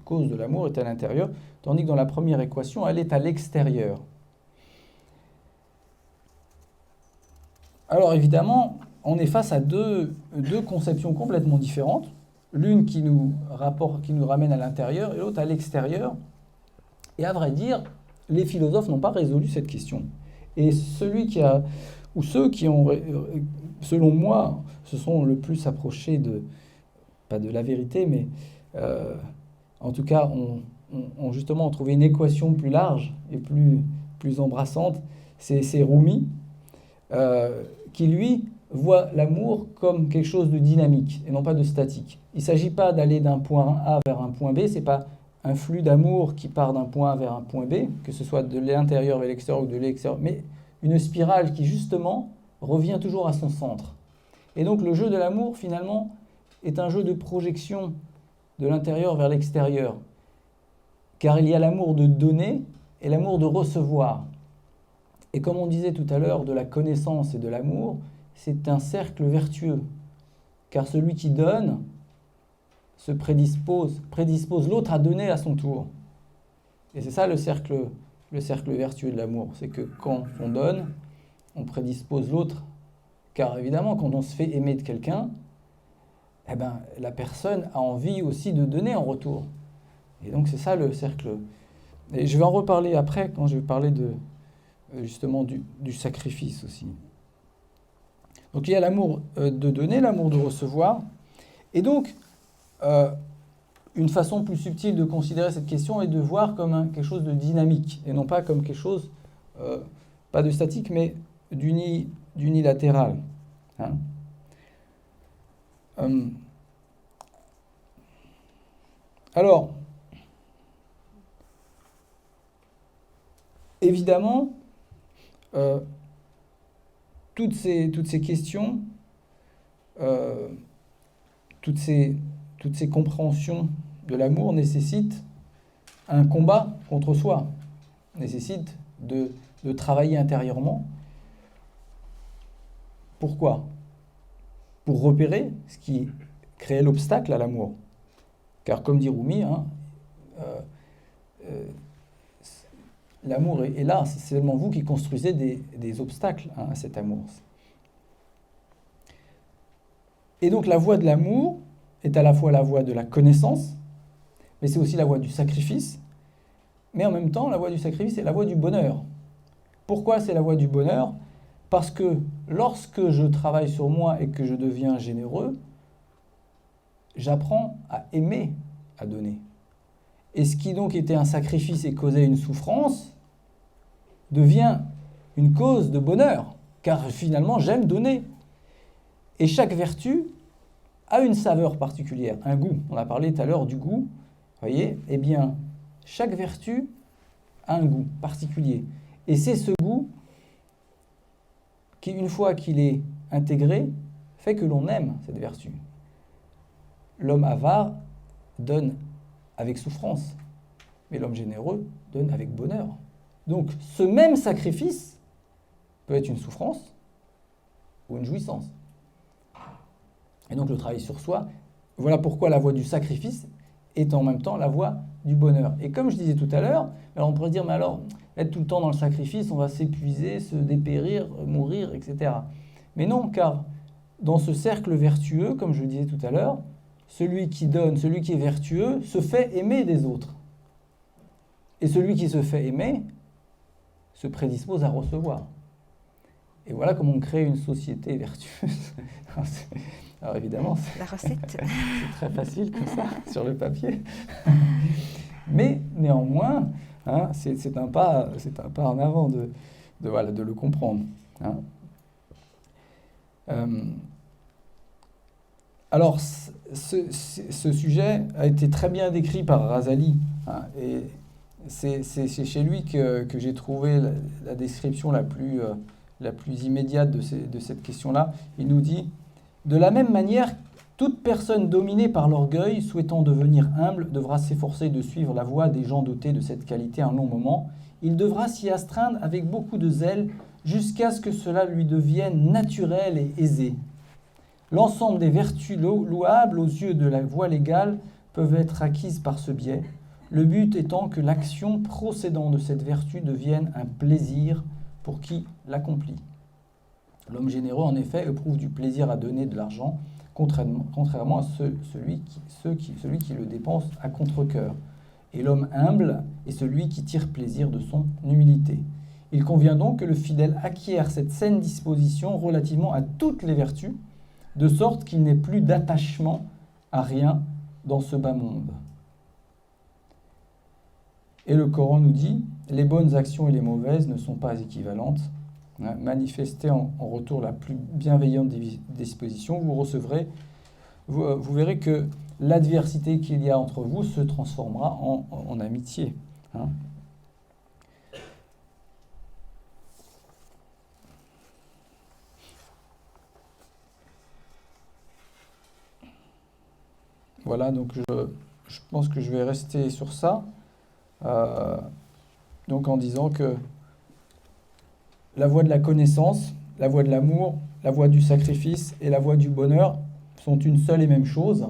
cause de l'amour est à l'intérieur, tandis que dans la première équation, elle est à l'extérieur. Alors évidemment, on est face à deux conceptions complètement différentes. L'une qui nous ramène à l'intérieur et l'autre à l'extérieur. Et à vrai dire, les philosophes n'ont pas résolu cette question. Et ceux qui ont, selon moi, se sont le plus approchés pas de la vérité, mais en tout cas, ont justement trouvé une équation plus large et plus embrassante. C'est Rumi, qui lui voit l'amour comme quelque chose de dynamique et non pas de statique. Il ne s'agit pas d'aller d'un point A vers un point B, ce n'est pas un flux d'amour qui part d'un point A vers un point B, que ce soit de l'intérieur vers l'extérieur ou de l'extérieur, mais une spirale qui justement revient toujours à son centre. Et donc le jeu de l'amour, finalement, est un jeu de projection de l'intérieur vers l'extérieur. Car il y a l'amour de donner et l'amour de recevoir. Et comme on disait tout à l'heure de la connaissance et de l'amour, c'est un cercle vertueux. Car celui qui donne se prédispose l'autre à donner à son tour. Et c'est ça le cercle vertueux de l'amour. C'est que quand on donne, on prédispose l'autre. Car évidemment, quand on se fait aimer de quelqu'un, eh ben, la personne a envie aussi de donner en retour. Et donc c'est ça le cercle. Et je vais en reparler après, quand je vais parler justement du sacrifice aussi. Donc il y a l'amour de donner, l'amour de recevoir. Et donc, une façon plus subtile de considérer cette question est de voir comme quelque chose de dynamique, et non pas comme quelque chose, pas de statique, mais d'unilatéral. Hein. Alors, évidemment, toutes ces questions, toutes ces compréhensions de l'amour nécessitent un combat contre soi, nécessitent de travailler intérieurement. Pourquoi? Pour repérer ce qui crée l'obstacle à l'amour. Car comme dit Rumi, l'amour est là, c'est seulement vous qui construisez des obstacles à cet amour. Et donc la voie de l'amour est à la fois la voie de la connaissance, mais c'est aussi la voie du sacrifice, mais en même temps la voie du sacrifice est la voie du bonheur. Pourquoi c'est la voie du bonheur? Parce que lorsque je travaille sur moi et que je deviens généreux, j'apprends à aimer, à donner. Et ce qui donc était un sacrifice et causait une souffrance devient une cause de bonheur, car finalement j'aime donner. Et chaque vertu a une saveur particulière, un goût. On a parlé tout à l'heure du goût, voyez? Eh bien, chaque vertu a un goût particulier. Et c'est ce goût qui, une fois qu'il est intégré, fait que l'on aime cette vertu. L'homme avare donne avec souffrance, mais l'homme généreux donne avec bonheur. Donc, ce même sacrifice peut être une souffrance ou une jouissance. Et donc, le travail sur soi, voilà pourquoi la voie du sacrifice est en même temps la voie du bonheur. Et comme je disais tout à l'heure, alors on pourrait dire, mais alors, être tout le temps dans le sacrifice, on va s'épuiser, se dépérir, mourir, etc. Mais non, car dans ce cercle vertueux, comme je le disais tout à l'heure, celui qui donne, celui qui est vertueux, se fait aimer des autres. Et celui qui se fait aimer se prédispose à recevoir. Et voilà comment on crée une société vertueuse. Alors évidemment, la recette. C'est très facile comme ça, sur le papier. Mais néanmoins, c'est un pas en avant de le comprendre. Alors, ce sujet a été très bien décrit par Razali, et c'est chez lui que j'ai trouvé la description la plus immédiate de cette question-là. Il nous dit: de la même manière, toute personne dominée par l'orgueil, souhaitant devenir humble, devra s'efforcer de suivre la voie des gens dotés de cette qualité un long moment. Il devra s'y astreindre avec beaucoup de zèle jusqu'à ce que cela lui devienne naturel et aisé. L'ensemble des vertus louables aux yeux de la voie légale peuvent être acquises par ce biais, le but étant que l'action procédant de cette vertu devienne un plaisir pour qui l'accomplit. L'homme généreux, en effet, éprouve du plaisir à donner de l'argent, contrairement à celui qui le dépense à contre-cœur. Et l'homme humble est celui qui tire plaisir de son humilité. Il convient donc que le fidèle acquiert cette saine disposition relativement à toutes les vertus, de sorte qu'il n'ait plus d'attachement à rien dans ce bas monde. Et le Coran nous dit: les bonnes actions et les mauvaises ne sont pas équivalentes. Manifestez en retour la plus bienveillante des dispositions, vous verrez que l'adversité qu'il y a entre vous se transformera en amitié. Voilà, donc je pense que je vais rester sur ça, donc en disant que la voie de la connaissance, la voie de l'amour, la voie du sacrifice et la voie du bonheur sont une seule et même chose.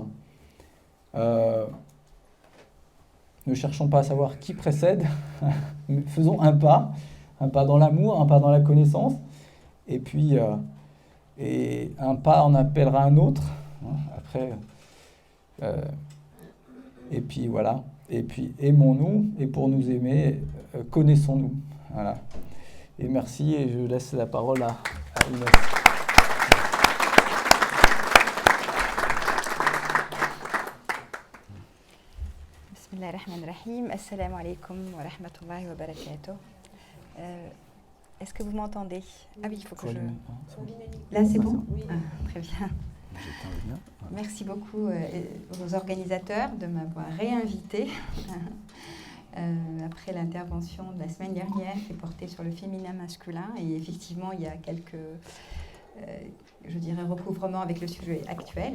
Ne cherchons pas à savoir qui précède, faisons un pas dans l'amour, un pas dans la connaissance, et puis et un pas en appellera un autre, après. Et puis voilà, et puis aimons-nous, et pour nous aimer, connaissons-nous. Voilà. Et merci, et je laisse la parole à Inès. Bismillahirrahmanirrahim. Assalamu alaikum wa rahmatullahi wa barakatuh. Est-ce que vous m'entendez? Ah oui, il faut que je... Là, c'est bon? Oui. Très bien. Merci beaucoup aux organisateurs de m'avoir réinvité après l'intervention de la semaine dernière qui portait sur le féminin masculin. Et effectivement, il y a quelques, je dirais, recouvrements avec le sujet actuel.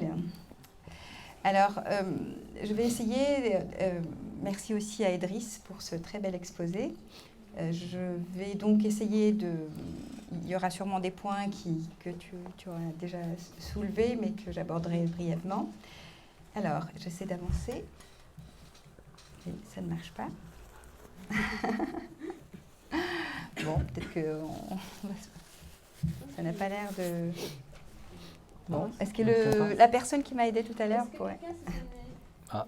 Alors, je vais essayer, merci aussi à Idriss pour ce très bel exposé. Je vais donc essayer de... Il y aura sûrement des points que tu auras déjà soulevés, mais que j'aborderai brièvement. Alors, j'essaie d'avancer. Et ça ne marche pas. Bon, peut-être que ça n'a pas l'air de... Bon, est-ce que la personne qui m'a aidée tout à l'heure pourrait... Ah.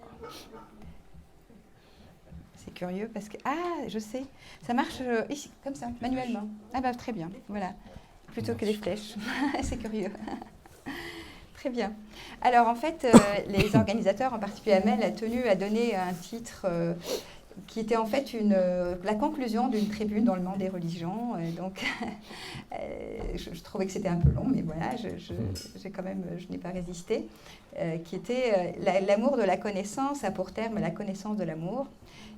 C'est curieux parce que... Ah, je sais. Ça marche ici, comme ça, manuellement. Ah bah très bien, voilà. Plutôt que les flèches. C'est curieux. Très bien. Alors en fait, les organisateurs, en particulier Amel, a tenu à donner un titre qui était en fait la conclusion d'une tribune dans le Monde des religions. Donc je trouvais que c'était un peu long, mais voilà, j'ai quand même, je n'ai pas résisté. Qui était l'amour de la connaissance a pour terme la connaissance de l'amour.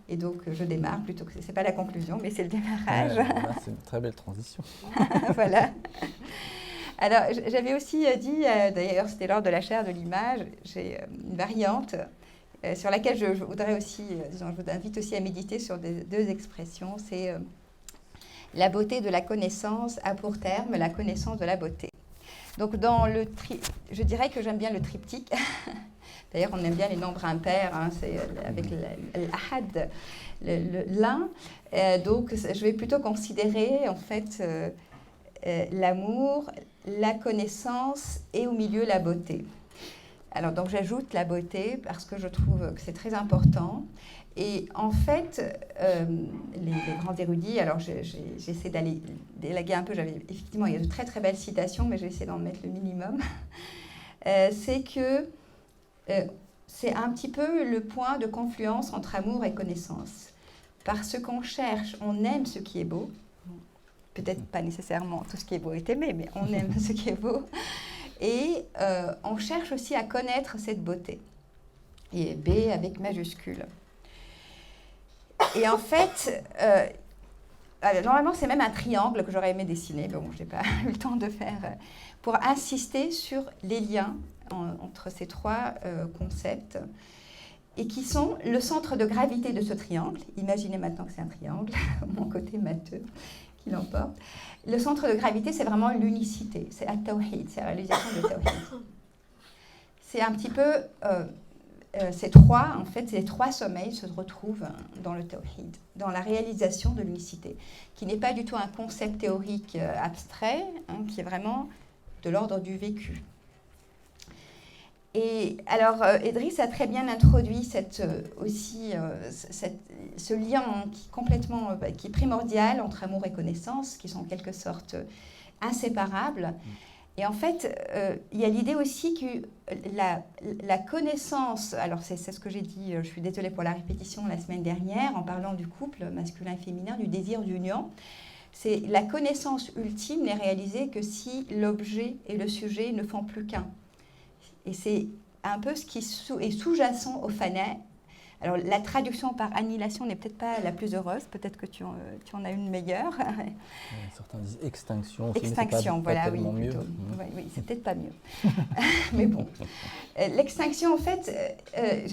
Et donc, je démarre, plutôt que ce n'est pas la conclusion, mais c'est le démarrage. C'est une très belle transition. Voilà. Alors, j'avais aussi dit, d'ailleurs, c'était lors de la chaire de l'image, j'ai une variante sur laquelle je voudrais aussi, disons, je vous invite aussi à méditer sur deux expressions. C'est la beauté de la connaissance a pour terme la connaissance de la beauté. Donc, je dirais que j'aime bien le triptyque. D'ailleurs, on aime bien les nombres impairs, hein, c'est avec l'ahad, l'un. Donc, je vais plutôt considérer, en fait, l'amour, la connaissance et au milieu la beauté. Alors, donc, j'ajoute la beauté parce que je trouve que c'est très important. Et en fait, les grands érudits, alors j'essaie d'aller d'élaguer un peu, effectivement, il y a de très très belles citations, mais j'ai essayé d'en mettre le minimum. C'est que c'est un petit peu le point de confluence entre amour et connaissance. Parce qu'on cherche, on aime ce qui est beau. Peut-être pas nécessairement tout ce qui est beau est aimé, mais on aime ce qui est beau. Et on cherche aussi à connaître cette beauté. Et B avec majuscule. Et en fait, normalement, c'est même un triangle que j'aurais aimé dessiner, mais bon, je n'ai pas eu le temps de faire, pour insister sur les liens entre ces trois concepts, et qui sont le centre de gravité de ce triangle. Imaginez maintenant que c'est un triangle, mon côté matheux qui l'emporte. Le centre de gravité, c'est vraiment l'unicité, c'est at-tawhid, c'est la réalisation de tawhid. C'est un petit peu... ces trois sommeils se retrouvent dans le tawhid, dans la réalisation de l'unicité, qui n'est pas du tout un concept théorique abstrait, hein, qui est vraiment de l'ordre du vécu. Et alors, Idriss a très bien introduit ce lien qui est primordial entre amour et connaissance, qui sont en quelque sorte inséparables. Et en fait, il y a l'idée aussi que la connaissance, alors c'est ce que j'ai dit, je suis désolée pour la répétition la semaine dernière, en parlant du couple masculin et féminin, du désir d'union, c'est la connaissance ultime n'est réalisée que si l'objet et le sujet ne font plus qu'un. Et c'est un peu ce qui est sous-jacent au fana. Alors, la traduction par annihilation n'est peut-être pas la plus heureuse. Peut-être que tu en as une meilleure. Certains disent extinction aussi, extinction, mais c'est pas voilà, tellement mieux. Oui, c'est peut-être pas mieux. Mais bon. L'extinction, en fait,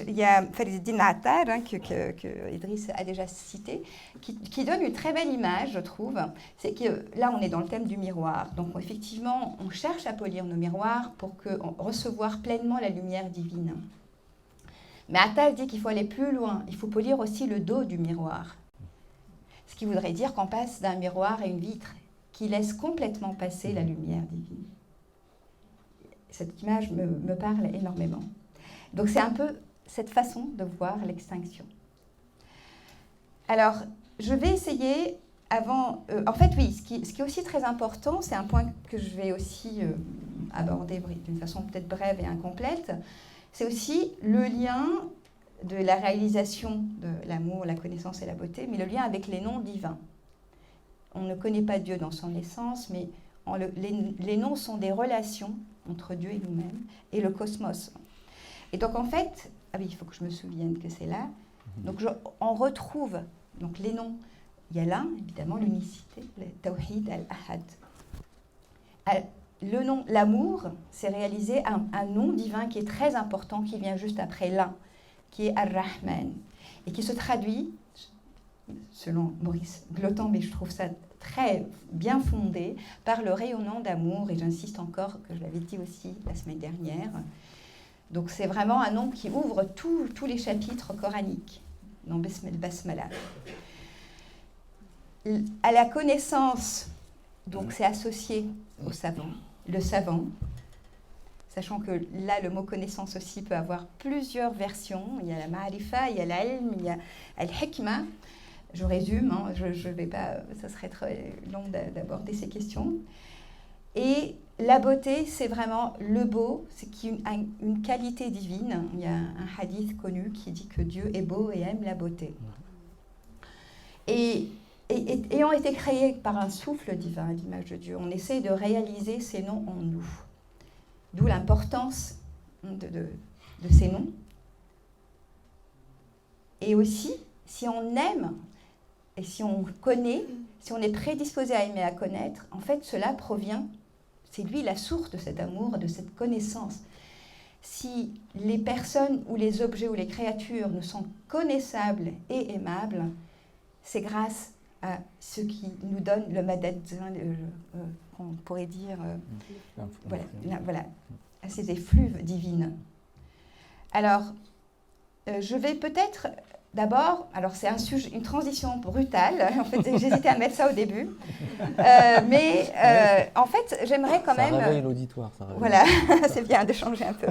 il y a Fariduddin Attar, hein, que Idriss a déjà cité, qui donne une très belle image, je trouve. C'est que là, on est dans le thème du miroir. Donc, effectivement, on cherche à polir nos miroirs pour recevoir pleinement la lumière divine. Mais Attal dit qu'il faut aller plus loin, il faut polir aussi le dos du miroir. Ce qui voudrait dire qu'on passe d'un miroir à une vitre qui laisse complètement passer la lumière divine. Cette image me parle énormément. Donc c'est un peu cette façon de voir l'extinction. Alors, je vais essayer avant... en fait, oui, ce qui est aussi très important, c'est un point que je vais aussi aborder d'une façon peut-être brève et incomplète, c'est aussi le lien de la réalisation de l'amour, la connaissance et la beauté, mais le lien avec les noms divins. On ne connaît pas Dieu dans son essence, mais les noms sont des relations entre Dieu et nous-mêmes et le cosmos. Et donc en fait, ah oui, il faut que je me souvienne que c'est là. Donc on retrouve donc les noms. Il y a l'un, évidemment, l'unicité, le Tawhid al-Ahad. Le nom, l'amour, c'est réalisé un nom divin qui est très important, qui vient juste après l'un, qui est Ar-Rahman, et qui se traduit, selon Maurice Glottan, mais je trouve ça très bien fondé, par le rayonnant d'amour, et j'insiste encore, que je l'avais dit aussi la semaine dernière. Donc c'est vraiment un nom qui ouvre tous les chapitres coraniques dans Basmala. À la connaissance, donc c'est associé au savant, le savant, sachant que là, le mot connaissance aussi peut avoir plusieurs versions. Il y a la ma'arifa, il y a l'ilm, il y a al-hikma. Je résume, hein, je vais pas, ça serait très long d'aborder ces questions. Et la beauté, c'est vraiment le beau, c'est une qualité divine. Il y a un hadith connu qui dit que Dieu est beau et aime la beauté. Et ayant été créés par un souffle divin, à l'image de Dieu, on essaie de réaliser ces noms en nous. D'où l'importance de ces noms. Et aussi, si on aime et si on connaît, si on est prédisposé à aimer, à connaître, en fait, cela provient, c'est lui la source de cet amour, de cette connaissance. Si les personnes ou les objets ou les créatures ne sont connaissables et aimables, c'est grâce à ce qui nous donne le madad, on pourrait dire, voilà, à ces effluves divines. Alors, je vais peut-être d'abord, alors c'est une transition brutale, en fait j'hésitais à mettre ça au début, mais en fait j'aimerais quand même... Ça réveille l'auditoire, ça réveille. Voilà, c'est bien de changer un peu.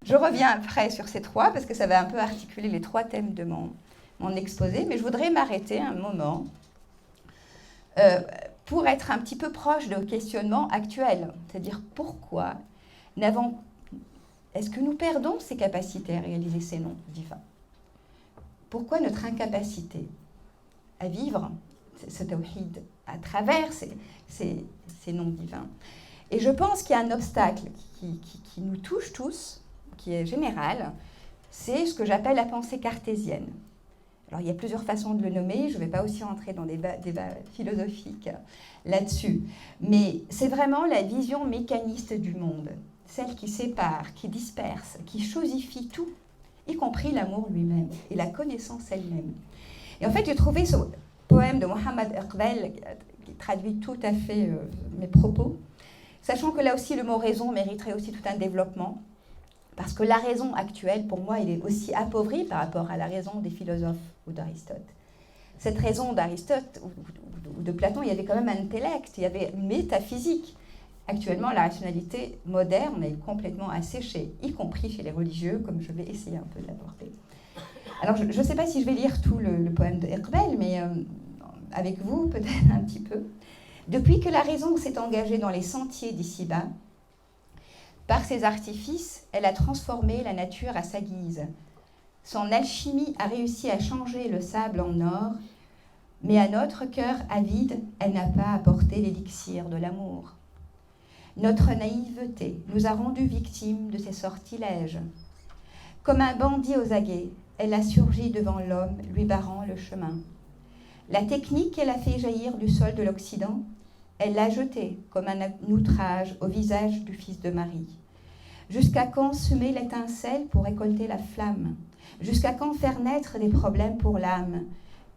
Je reviens après sur ces trois, parce que ça va un peu articuler les trois thèmes de mon exposé, mais je voudrais m'arrêter un moment pour être un petit peu proche de questionnements actuels, c'est-à-dire pourquoi est-ce que nous perdons ces capacités à réaliser ces noms divins? Pourquoi notre incapacité à vivre ce tawhid à travers ces noms divins? Et je pense qu'il y a un obstacle qui nous touche tous, qui est général, c'est ce que j'appelle la pensée cartésienne. Alors il y a plusieurs façons de le nommer, je ne vais pas aussi rentrer dans des débats philosophiques là-dessus, mais c'est vraiment la vision mécaniste du monde, celle qui sépare, qui disperse, qui chosifie tout, y compris l'amour lui-même et la connaissance elle-même. Et en fait, j'ai trouvé ce poème de Mohamed Iqbal qui traduit tout à fait mes propos, sachant que là aussi, le mot raison mériterait aussi tout un développement, parce que la raison actuelle, pour moi, elle est aussi appauvrie par rapport à la raison des philosophes ou d'Aristote. Cette raison d'Aristote ou de Platon, il y avait quand même un intellect, il y avait une métaphysique. Actuellement, la rationalité moderne est complètement asséchée, y compris chez les religieux, comme je vais essayer un peu de l'aborder. Alors, je ne sais pas si je vais lire tout le poème de Iqbal, mais avec vous, peut-être un petit peu. Depuis que la raison s'est engagée dans les sentiers d'ici-bas, par ses artifices, elle a transformé la nature à sa guise. Son alchimie a réussi à changer le sable en or, mais à notre cœur avide, elle n'a pas apporté l'élixir de l'amour. Notre naïveté nous a rendus victimes de ses sortilèges. Comme un bandit aux aguets, elle a surgi devant l'homme, lui barrant le chemin. La technique qu'elle a fait jaillir du sol de l'Occident, elle l'a jetée comme un outrage au visage du fils de Marie. Jusqu'à quand semer l'étincelle pour récolter la flamme? Jusqu'à quand faire naître des problèmes pour l'âme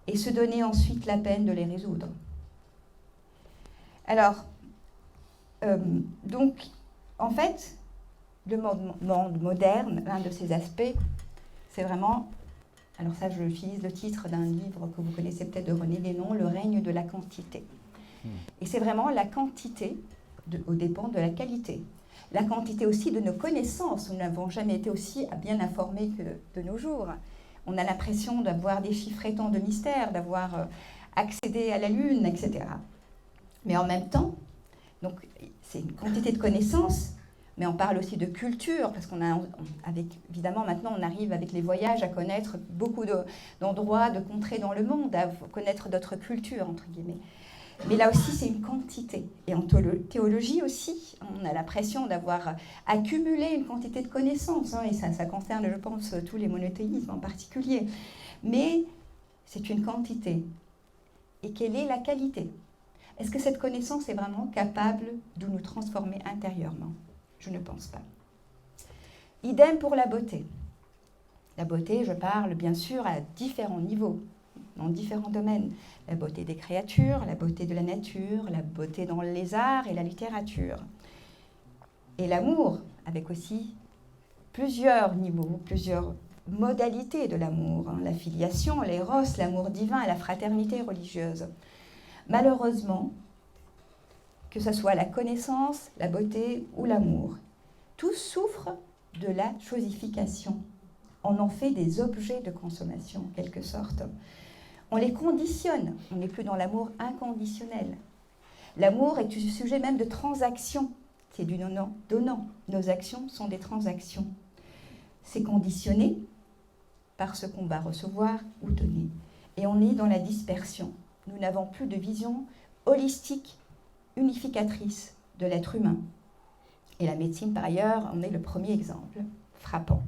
et se donner ensuite la peine de les résoudre? Alors, donc, en fait, le monde moderne, l'un de ses aspects, c'est vraiment, alors ça je utilise le titre d'un livre que vous connaissez peut-être de René Guénon, Le règne de la quantité. Et c'est vraiment la quantité aux dépens de la qualité. La quantité aussi de nos connaissances. Nous n'avons jamais été aussi bien informés que de nos jours. On a l'impression d'avoir déchiffré tant de mystères, d'avoir accédé à la Lune, etc. Mais en même temps, donc, c'est une quantité de connaissances, mais on parle aussi de culture, parce évidemment, maintenant, on arrive avec les voyages à connaître beaucoup d'endroits, de contrées dans le monde, à connaître d'autres cultures, entre guillemets. Mais là aussi, c'est une quantité. Et en théologie aussi, on a l'impression d'avoir accumulé une quantité de connaissances, et ça concerne, je pense, tous les monothéismes en particulier. Mais c'est une quantité. Et quelle est la qualité ? Est-ce que cette connaissance est vraiment capable de nous transformer intérieurement ? Je ne pense pas. Idem pour la beauté. La beauté, je parle bien sûr à différents niveaux, dans différents domaines. La beauté des créatures, la beauté de la nature, la beauté dans les arts et la littérature. Et l'amour, avec aussi plusieurs niveaux, plusieurs modalités de l'amour. La filiation, l'éros, l'amour divin et la fraternité religieuse. Malheureusement, que ce soit la connaissance, la beauté ou l'amour, tous souffrent de la chosification. On en fait des objets de consommation, en quelque sorte. On les conditionne. On n'est plus dans l'amour inconditionnel. L'amour est un sujet même de transaction. C'est du donnant. Nos actions sont des transactions. C'est conditionné par ce qu'on va recevoir ou donner. Et on est dans la dispersion. Nous n'avons plus de vision holistique, unificatrice de l'être humain. Et la médecine, par ailleurs, en est le premier exemple frappant.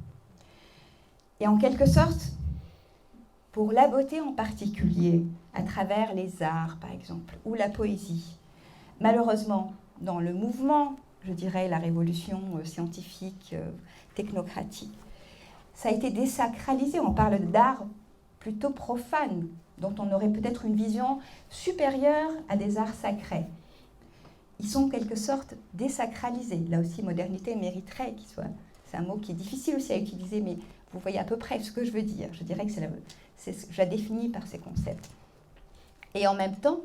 Et en quelque sorte, pour la beauté en particulier, à travers les arts, par exemple, ou la poésie, malheureusement, dans le mouvement, je dirais, la révolution scientifique, technocratique, ça a été désacralisé. On parle d'art plutôt profane, dont on aurait peut-être une vision supérieure à des arts sacrés. Ils sont en quelque sorte désacralisés. Là aussi, modernité mériterait qu'il soit... C'est un mot qui est difficile aussi à utiliser, mais vous voyez à peu près ce que je veux dire. Je dirais que je la définis par ces concepts. Et en même temps,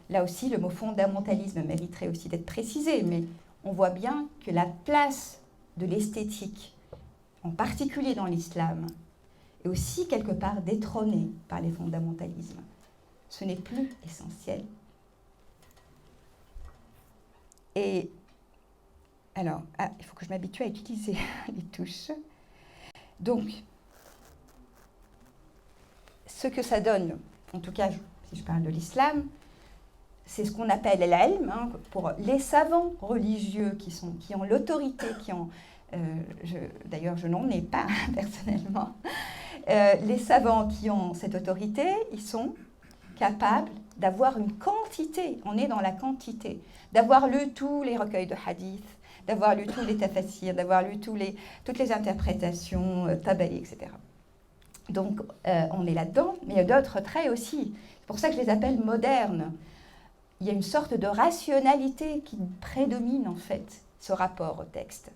là aussi, le mot fondamentalisme mériterait aussi d'être précisé, mais on voit bien que la place de l'esthétique, en particulier dans l'islam, est aussi quelque part détrônée par les fondamentalismes. Ce n'est plus essentiel. Et alors, il faut que je m'habitue à utiliser les touches. Donc, ce que ça donne, en tout cas, si je parle de l'islam, c'est ce qu'on appelle l'ilm, pour les savants religieux qui ont l'autorité, d'ailleurs, je n'en ai pas personnellement. Les savants qui ont cette autorité, ils sont capables d'avoir une quantité, on est dans la quantité, d'avoir lu tous les recueils de hadith, d'avoir lu tous les tafasirs, d'avoir lu toutes les interprétations, tabaï, etc. Donc, on est là-dedans, mais il y a d'autres traits aussi. C'est pour ça que je les appelle modernes. Il y a une sorte de rationalité qui prédomine, en fait, ce rapport au texte,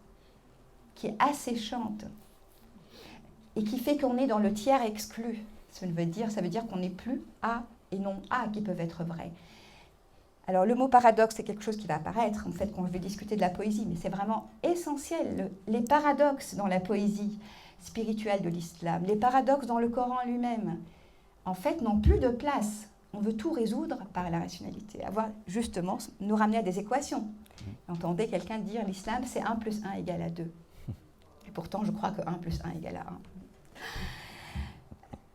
qui est asséchante et qui fait qu'on est dans le tiers exclu. Ça veut dire qu'on n'est plus A et non A qui peuvent être vrais. Alors, le mot paradoxe, c'est quelque chose qui va apparaître, en fait, quand je vais discuter de la poésie, mais c'est vraiment essentiel. Les paradoxes dans la poésie spirituelle de l'islam, les paradoxes dans le Coran lui-même, en fait, n'ont plus de place. On veut tout résoudre par la rationalité, justement, nous ramener à des équations. Entendez quelqu'un dire l'islam, c'est 1 plus 1 égale à 2. Et pourtant, je crois que 1 plus 1 égale à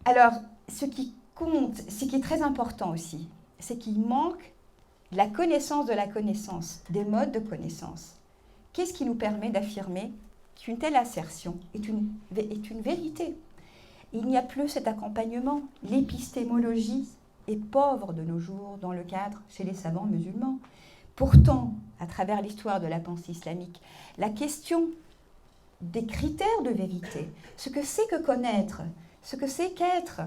1. Alors, ce qui compte, ce qui est très important aussi, c'est qu'il manque la connaissance de la connaissance, des modes de connaissance. Qu'est-ce qui nous permet d'affirmer qu'une telle assertion est une vérité ? Il n'y a plus cet accompagnement. L'épistémologie est pauvre de nos jours dans le cadre chez les savants musulmans. Pourtant, à travers l'histoire de la pensée islamique, la question des critères de vérité, ce que c'est que connaître, ce que c'est qu'être,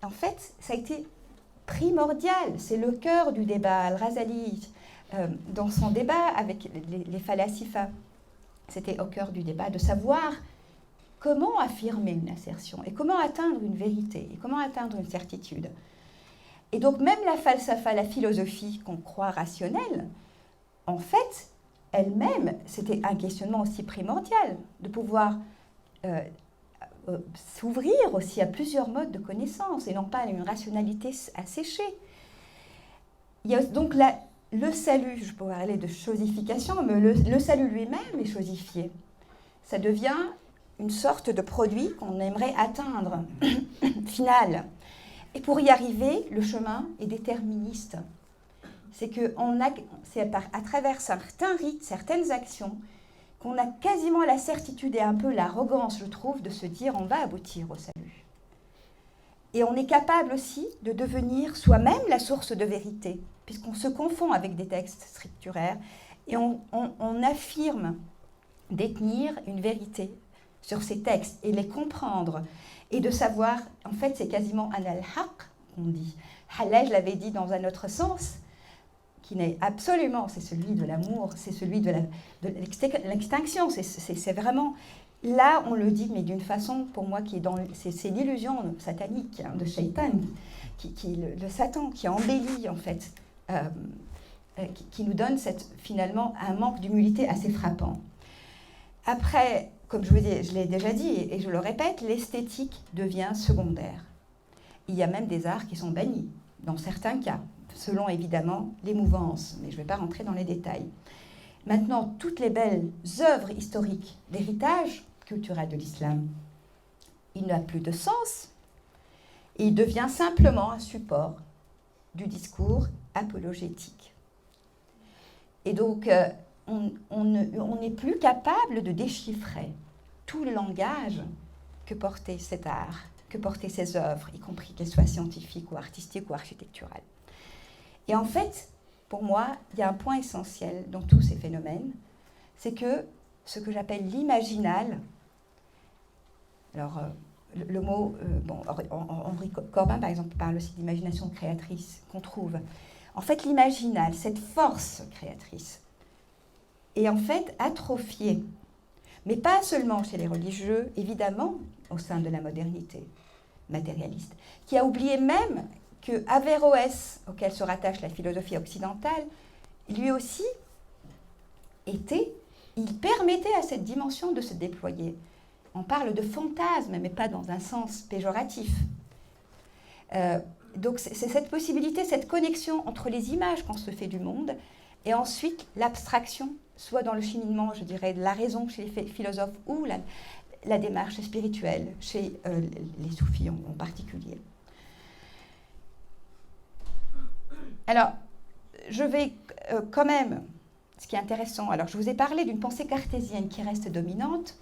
en fait, ça a été primordial. C'est le cœur du débat. Al-Ghazali, dans son débat avec les falasifas, c'était au cœur du débat de savoir comment affirmer une assertion et comment atteindre une vérité et comment atteindre une certitude. Et donc même la falsafa, la philosophie qu'on croit rationnelle, en fait, elle-même, c'était un questionnement aussi primordial, de pouvoir s'ouvrir aussi à plusieurs modes de connaissance et non pas à une rationalité asséchée. Il y a donc le salut, je pourrais parler de chosification, mais le salut lui-même est chosifié. Ça devient une sorte de produit qu'on aimerait atteindre, final. Et pour y arriver, le chemin est déterministe. c'est à travers certains rites, certaines actions, qu'on a quasiment la certitude et un peu l'arrogance, je trouve, de se dire on va aboutir au salut. Et on est capable aussi de devenir soi-même la source de vérité, puisqu'on se confond avec des textes scripturaires et on affirme détenir une vérité sur ces textes et les comprendre et de savoir, en fait, c'est quasiment un al-haq qu'on dit. Halal, je l'avais dit dans un autre sens, qui n'est absolument, c'est celui de l'amour, c'est celui de l'extinction, c'est vraiment, là on le dit, mais d'une façon, pour moi, c'est l'illusion satanique de Shaitan, le Satan qui embellit, en fait, qui nous donne finalement un manque d'humilité assez frappant. Après, comme je l'ai déjà dit, et je le répète, l'esthétique devient secondaire. Il y a même des arts qui sont bannis, dans certains cas, selon évidemment les mouvances, mais je ne vais pas rentrer dans les détails. Maintenant, toutes les belles œuvres historiques d'héritage culturel de l'islam, il n'a plus de sens, et il devient simplement un support du discours apologétique. Et donc, on n'est plus capable de déchiffrer tout le langage que portait cet art, que portaient ces œuvres, y compris qu'elles soient scientifiques ou artistiques ou architecturales. Et en fait, pour moi, il y a un point essentiel dans tous ces phénomènes, c'est que ce que j'appelle l'imaginal, alors le mot, Henri Corbin par exemple parle aussi d'imagination créatrice qu'on trouve. En fait, l'imaginal, cette force créatrice, est en fait atrophiée, mais pas seulement chez les religieux, évidemment, au sein de la modernité matérialiste, qui a oublié même que Averroès, auquel se rattache la philosophie occidentale, lui aussi il permettait à cette dimension de se déployer. On parle de fantasme, mais pas dans un sens péjoratif. Donc c'est cette possibilité, cette connexion entre les images qu'on se fait du monde et ensuite l'abstraction, soit dans le cheminement, je dirais, de la raison chez les philosophes ou la démarche spirituelle chez les soufis en particulier. Alors, je vais quand même, ce qui est intéressant, alors je vous ai parlé d'une pensée cartésienne qui reste dominante,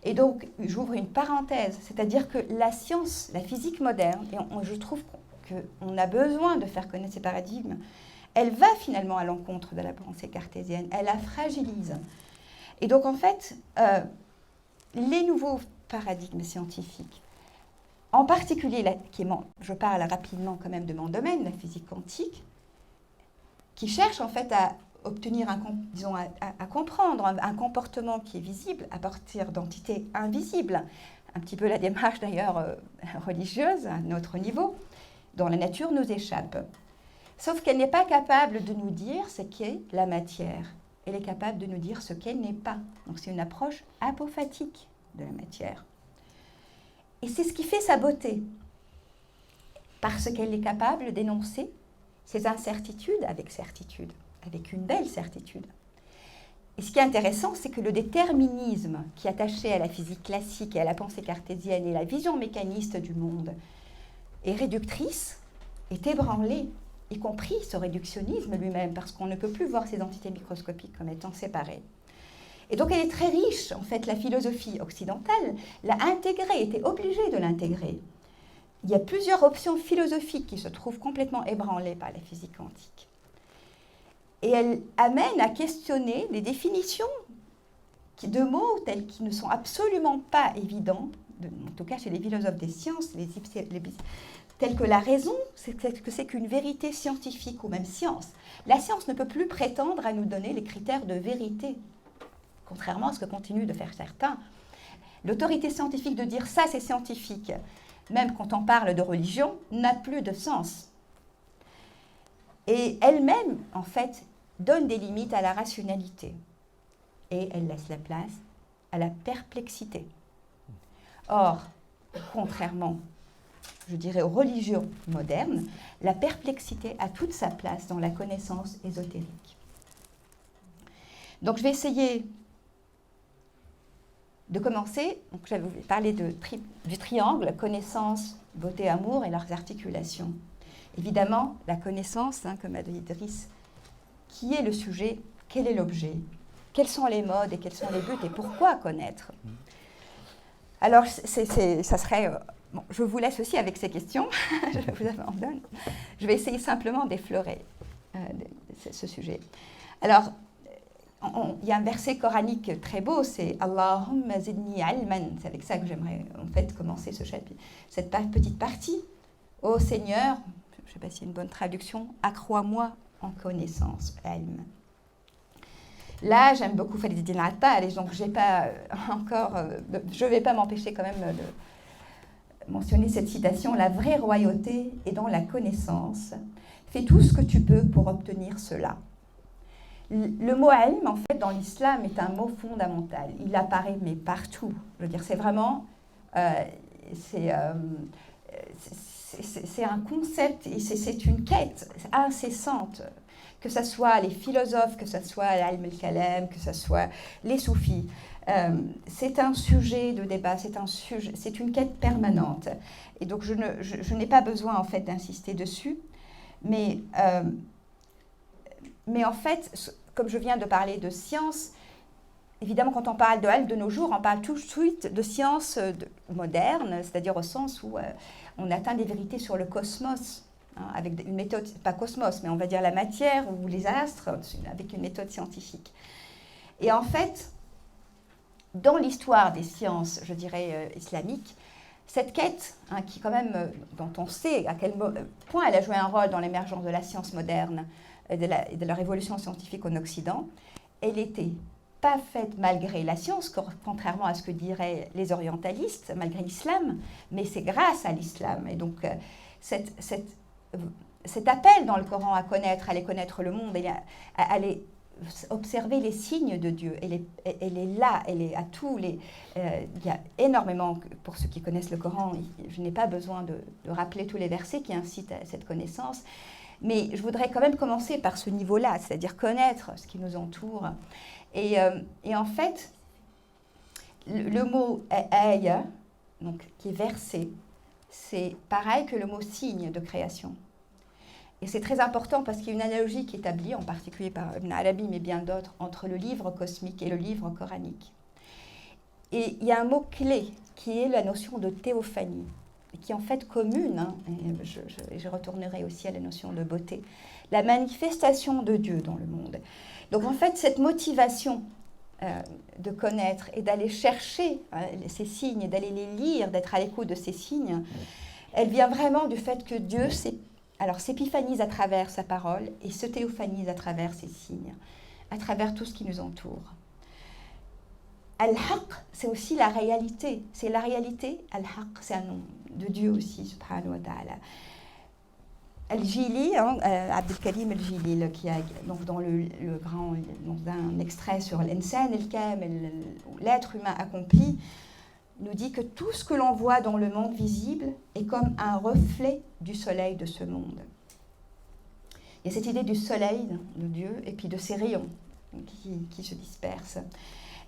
et donc j'ouvre une parenthèse, c'est-à-dire que la science, la physique moderne, et je trouve qu'on a besoin de faire connaître ces paradigmes, elle va finalement à l'encontre de la pensée cartésienne, elle la fragilise. Et donc en fait, les nouveaux paradigmes scientifiques, en particulier, je parle rapidement quand même de mon domaine, la physique quantique, qui cherche en fait à obtenir à comprendre un comportement qui est visible à partir d'entités invisibles, un petit peu la démarche d'ailleurs religieuse à notre niveau, dont la nature nous échappe. Sauf qu'elle n'est pas capable de nous dire ce qu'est la matière. Elle est capable de nous dire ce qu'elle n'est pas. Donc c'est une approche apophatique de la matière. Et c'est ce qui fait sa beauté, parce qu'elle est capable d'énoncer ces incertitudes avec certitude, avec une belle certitude. Et ce qui est intéressant, c'est que le déterminisme qui est attaché à la physique classique et à la pensée cartésienne et la vision mécaniste du monde est réductrice, est ébranlée, y compris ce réductionnisme lui-même, parce qu'on ne peut plus voir ces entités microscopiques comme étant séparées. Et donc elle est très riche, en fait, la philosophie occidentale l'a intégrée, était obligée de l'intégrer. Il y a plusieurs options philosophiques qui se trouvent complètement ébranlées par la physique quantique. Et elle amène à questionner les définitions de mots tels qu'ils ne sont absolument pas évidents, en tout cas chez les philosophes des sciences, tels que la raison, que c'est qu'une vérité scientifique ou même science. La science ne peut plus prétendre à nous donner les critères de vérité, contrairement à ce que continuent de faire certains. L'autorité scientifique de dire ça c'est scientifique, même quand on parle de religion, n'a plus de sens. Et elle-même, en fait, donne des limites à la rationalité. Et elle laisse la place à la perplexité. Or, contrairement, je dirais, aux religions modernes, la perplexité a toute sa place dans la connaissance ésotérique. Donc, je vais essayer de commencer. Donc, j'avais parlé du triangle, connaissance, beauté, amour et leurs articulations. Évidemment, la connaissance, comme a dit Idriss, qui est le sujet, quel est l'objet, quels sont les modes et quels sont les buts et pourquoi connaître. Alors, ça serait... bon, je vous laisse aussi avec ces questions, je vous abandonne. Je vais essayer simplement d'effleurer ce sujet. Alors, il y a un verset coranique très beau, c'est « Allahumma zidni ilman ». C'est avec ça que j'aimerais en fait commencer cette petite partie. « Ô Seigneur », je ne sais pas s'il y a une bonne traduction, « accrois-moi en connaissance, ilm ». Là, j'aime beaucoup Khaliluddin Attal, et donc je ne vais pas m'empêcher quand même de mentionner cette citation. « La vraie royauté est dans la connaissance. Fais tout ce que tu peux pour obtenir cela. » Le mot « ilm », en fait, dans l'islam, est un mot fondamental. Il apparaît, mais partout. Je veux dire, c'est vraiment... c'est un concept, et c'est une quête incessante. Que ce soit les philosophes, que ce soit l'ilm al-kalam, que ce soit les soufis. C'est un sujet de débat, c'est une quête permanente. Et donc, je n'ai pas besoin, en fait, d'insister dessus. Mais en fait, comme je viens de parler de science, évidemment, quand on parle de ilm de nos jours, on parle tout de suite de science moderne, c'est-à-dire au sens où on atteint des vérités sur le cosmos, hein, avec une méthode, pas cosmos, mais on va dire la matière ou les astres, avec une méthode scientifique. Et en fait, dans l'histoire des sciences, je dirais, islamiques, cette quête, hein, qui quand même, dont on sait à quel point elle a joué un rôle dans l'émergence de la science moderne et de la révolution scientifique en Occident, elle n'était pas faite malgré la science, contrairement à ce que diraient les orientalistes, malgré l'islam, mais c'est grâce à l'islam. Et donc, cet appel dans le Coran à aller connaître le monde, à aller observer les signes de Dieu, elle est là, elle est à tous les... il y a énormément, pour ceux qui connaissent le Coran, je n'ai pas besoin de rappeler tous les versets qui incitent à cette connaissance, mais je voudrais quand même commencer par ce niveau-là, c'est-à-dire connaître ce qui nous entoure. Et en fait, le mot « aya », donc, qui est versé, c'est pareil que le mot « signe » de création. Et c'est très important parce qu'il y a une analogie qui est établie, en particulier par Ibn Arabi, mais bien d'autres, entre le livre cosmique et le livre coranique. Et il y a un mot-clé qui est la notion de théophanie, qui est en fait commune, hein, et je retournerai aussi à la notion de beauté, la manifestation de Dieu dans le monde. Donc en fait, cette motivation de connaître et d'aller chercher ces signes, d'aller les lire, d'être à l'écoute de ces signes, elle vient vraiment du fait que Dieu s'épiphanise à travers sa parole et se théophanise à travers ses signes, à travers tout ce qui nous entoure. Al-Haq, c'est aussi la réalité. C'est la réalité. Al-Haq, c'est un nom de Dieu aussi, subhanahu wa ta'ala. Al-Jili, Abdelkarim Al-Jili, qui a donc dans un extrait sur l'insan al-kamil, l'être humain accompli, nous dit que tout ce que l'on voit dans le monde visible est comme un reflet du soleil de ce monde. Il y a cette idée du soleil de Dieu et puis de ses rayons qui se dispersent.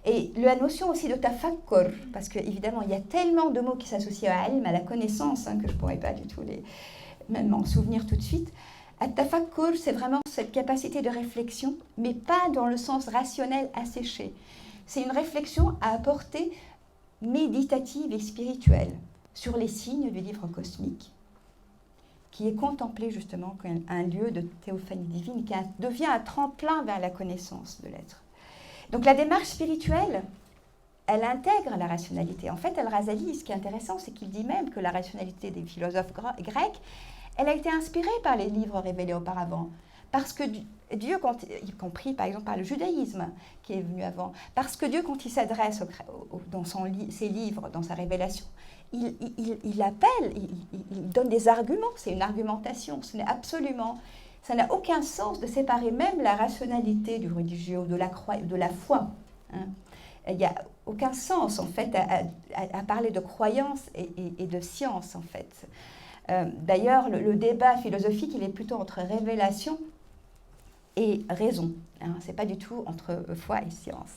Et la notion aussi de tafakkur, parce qu'évidemment, il y a tellement de mots qui s'associent à ilm, à la connaissance, hein, que je ne pourrais pas du tout même m'en souvenir tout de suite. At-tafakkur, c'est vraiment cette capacité de réflexion, mais pas dans le sens rationnel asséché. C'est une réflexion à apporter méditative et spirituelle sur les signes du livre cosmique, qui est contemplé justement comme un lieu de théophanie divine, qui devient un tremplin vers la connaissance de l'être. Donc la démarche spirituelle, elle intègre la rationalité. En fait, Al-Ghazali, ce qui est intéressant, c'est qu'il dit même que la rationalité des philosophes grecs, elle a été inspirée par les livres révélés auparavant. Parce que Dieu, y compris par exemple par le judaïsme qui est venu avant, parce que Dieu, quand il s'adresse dans ses livres, dans sa révélation, il appelle, il donne des arguments, c'est une argumentation, ça n'a aucun sens de séparer même la rationalité du religieux ou de la foi. Hein. Il n'y a aucun sens en fait à parler de croyance et de science en fait. D'ailleurs, le débat philosophique, il est plutôt entre révélation et raison. Hein. Ce n'est pas du tout entre foi et science.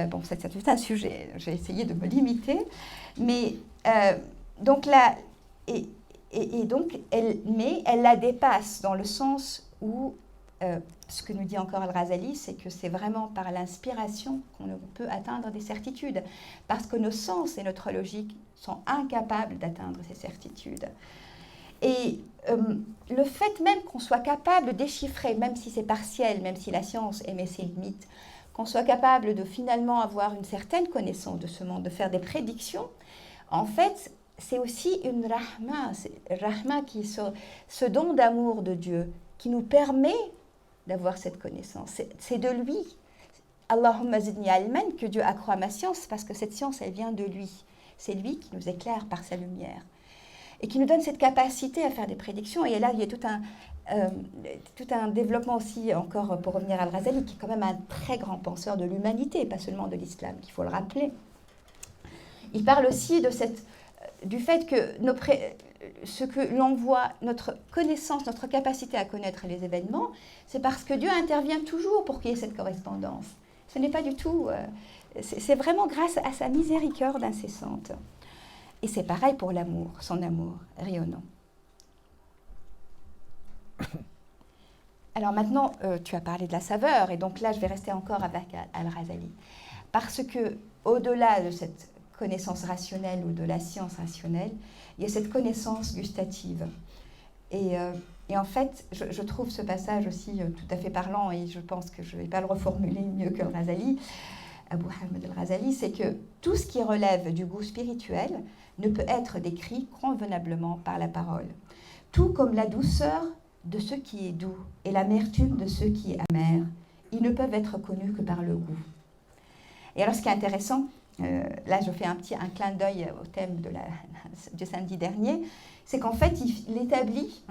Bon, c'est tout un sujet. J'ai essayé de me limiter. Mais donc là, donc, elle la dépasse dans le sens où ce que nous dit encore Al-Ghazali, c'est que c'est vraiment par l'inspiration qu'on peut atteindre des certitudes, parce que nos sens et notre logique sont incapables d'atteindre ces certitudes. Et le fait même qu'on soit capable de déchiffrer, même si c'est partiel, même si la science émet ses limites, qu'on soit capable de finalement avoir une certaine connaissance de ce monde, de faire des prédictions, en fait, c'est aussi une rahma, qui est ce don d'amour de Dieu, qui nous permet d'avoir cette connaissance. C'est de lui. Allahumma zidni ilman, que Dieu accroît ma science, parce que cette science, elle vient de lui. C'est lui qui nous éclaire par sa lumière. Et qui nous donne cette capacité à faire des prédictions. Et là, il y a tout un développement aussi, encore pour revenir à Al-Ghazali, qui est quand même un très grand penseur de l'humanité, pas seulement de l'islam, qu'il faut le rappeler. Il parle aussi du fait que ce que l'on voit, notre connaissance, notre capacité à connaître les événements, c'est parce que Dieu intervient toujours pour qu'il y ait cette correspondance. Ce n'est pas du tout... c'est vraiment grâce à sa miséricorde incessante. Et c'est pareil pour l'amour, son amour rayonnant. Alors maintenant, tu as parlé de la saveur, et donc là, je vais rester encore avec Al-Ghazali. Parce que, au-delà de cette connaissance rationnelle ou de la science rationnelle, il y a cette connaissance gustative. Et en fait, je trouve ce passage aussi tout à fait parlant, et je pense que je ne vais pas le reformuler mieux que Al-Ghazali, Abu Hamid Al-Ghazali, c'est que tout ce qui relève du goût spirituel ne peut être décrit convenablement par la parole. Tout comme la douceur de ce qui est doux et l'amertume de ce qui est amer, ils ne peuvent être connus que par le goût. Et alors, ce qui est intéressant, là je fais un clin d'œil au thème du samedi dernier, c'est qu'en fait il établit,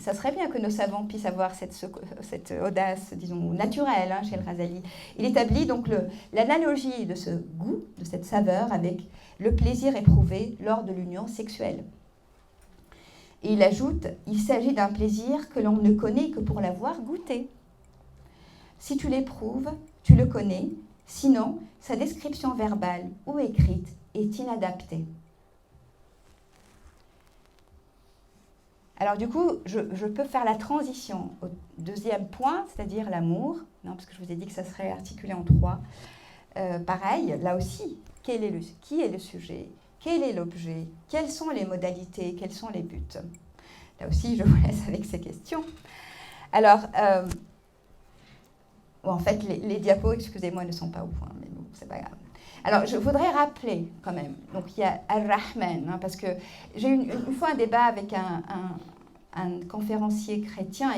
ça serait bien que nos savants puissent avoir cette audace, disons, naturelle chez Al-Ghazali. Il établit donc l'analogie de ce goût, de cette saveur, avec le plaisir éprouvé lors de l'union sexuelle. Et il ajoute, il s'agit d'un plaisir que l'on ne connaît que pour l'avoir goûté. Si tu l'éprouves, tu le connais, sinon sa description verbale ou écrite est inadaptée. Alors du coup, je peux faire la transition au deuxième point, c'est-à-dire l'amour, parce que je vous ai dit que ça serait articulé en trois. Pareil, là aussi, qui est le sujet? Quel est l'objet? Quelles sont les modalités? Quels sont les buts? Là aussi, je vous laisse avec ces questions. Alors, en fait, les diapos, excusez-moi, ne sont pas au point, mais bon, c'est pas grave. Alors, je voudrais rappeler quand même, donc il y a Ar-Rahman, parce que j'ai eu une fois un débat avec un conférencier chrétien,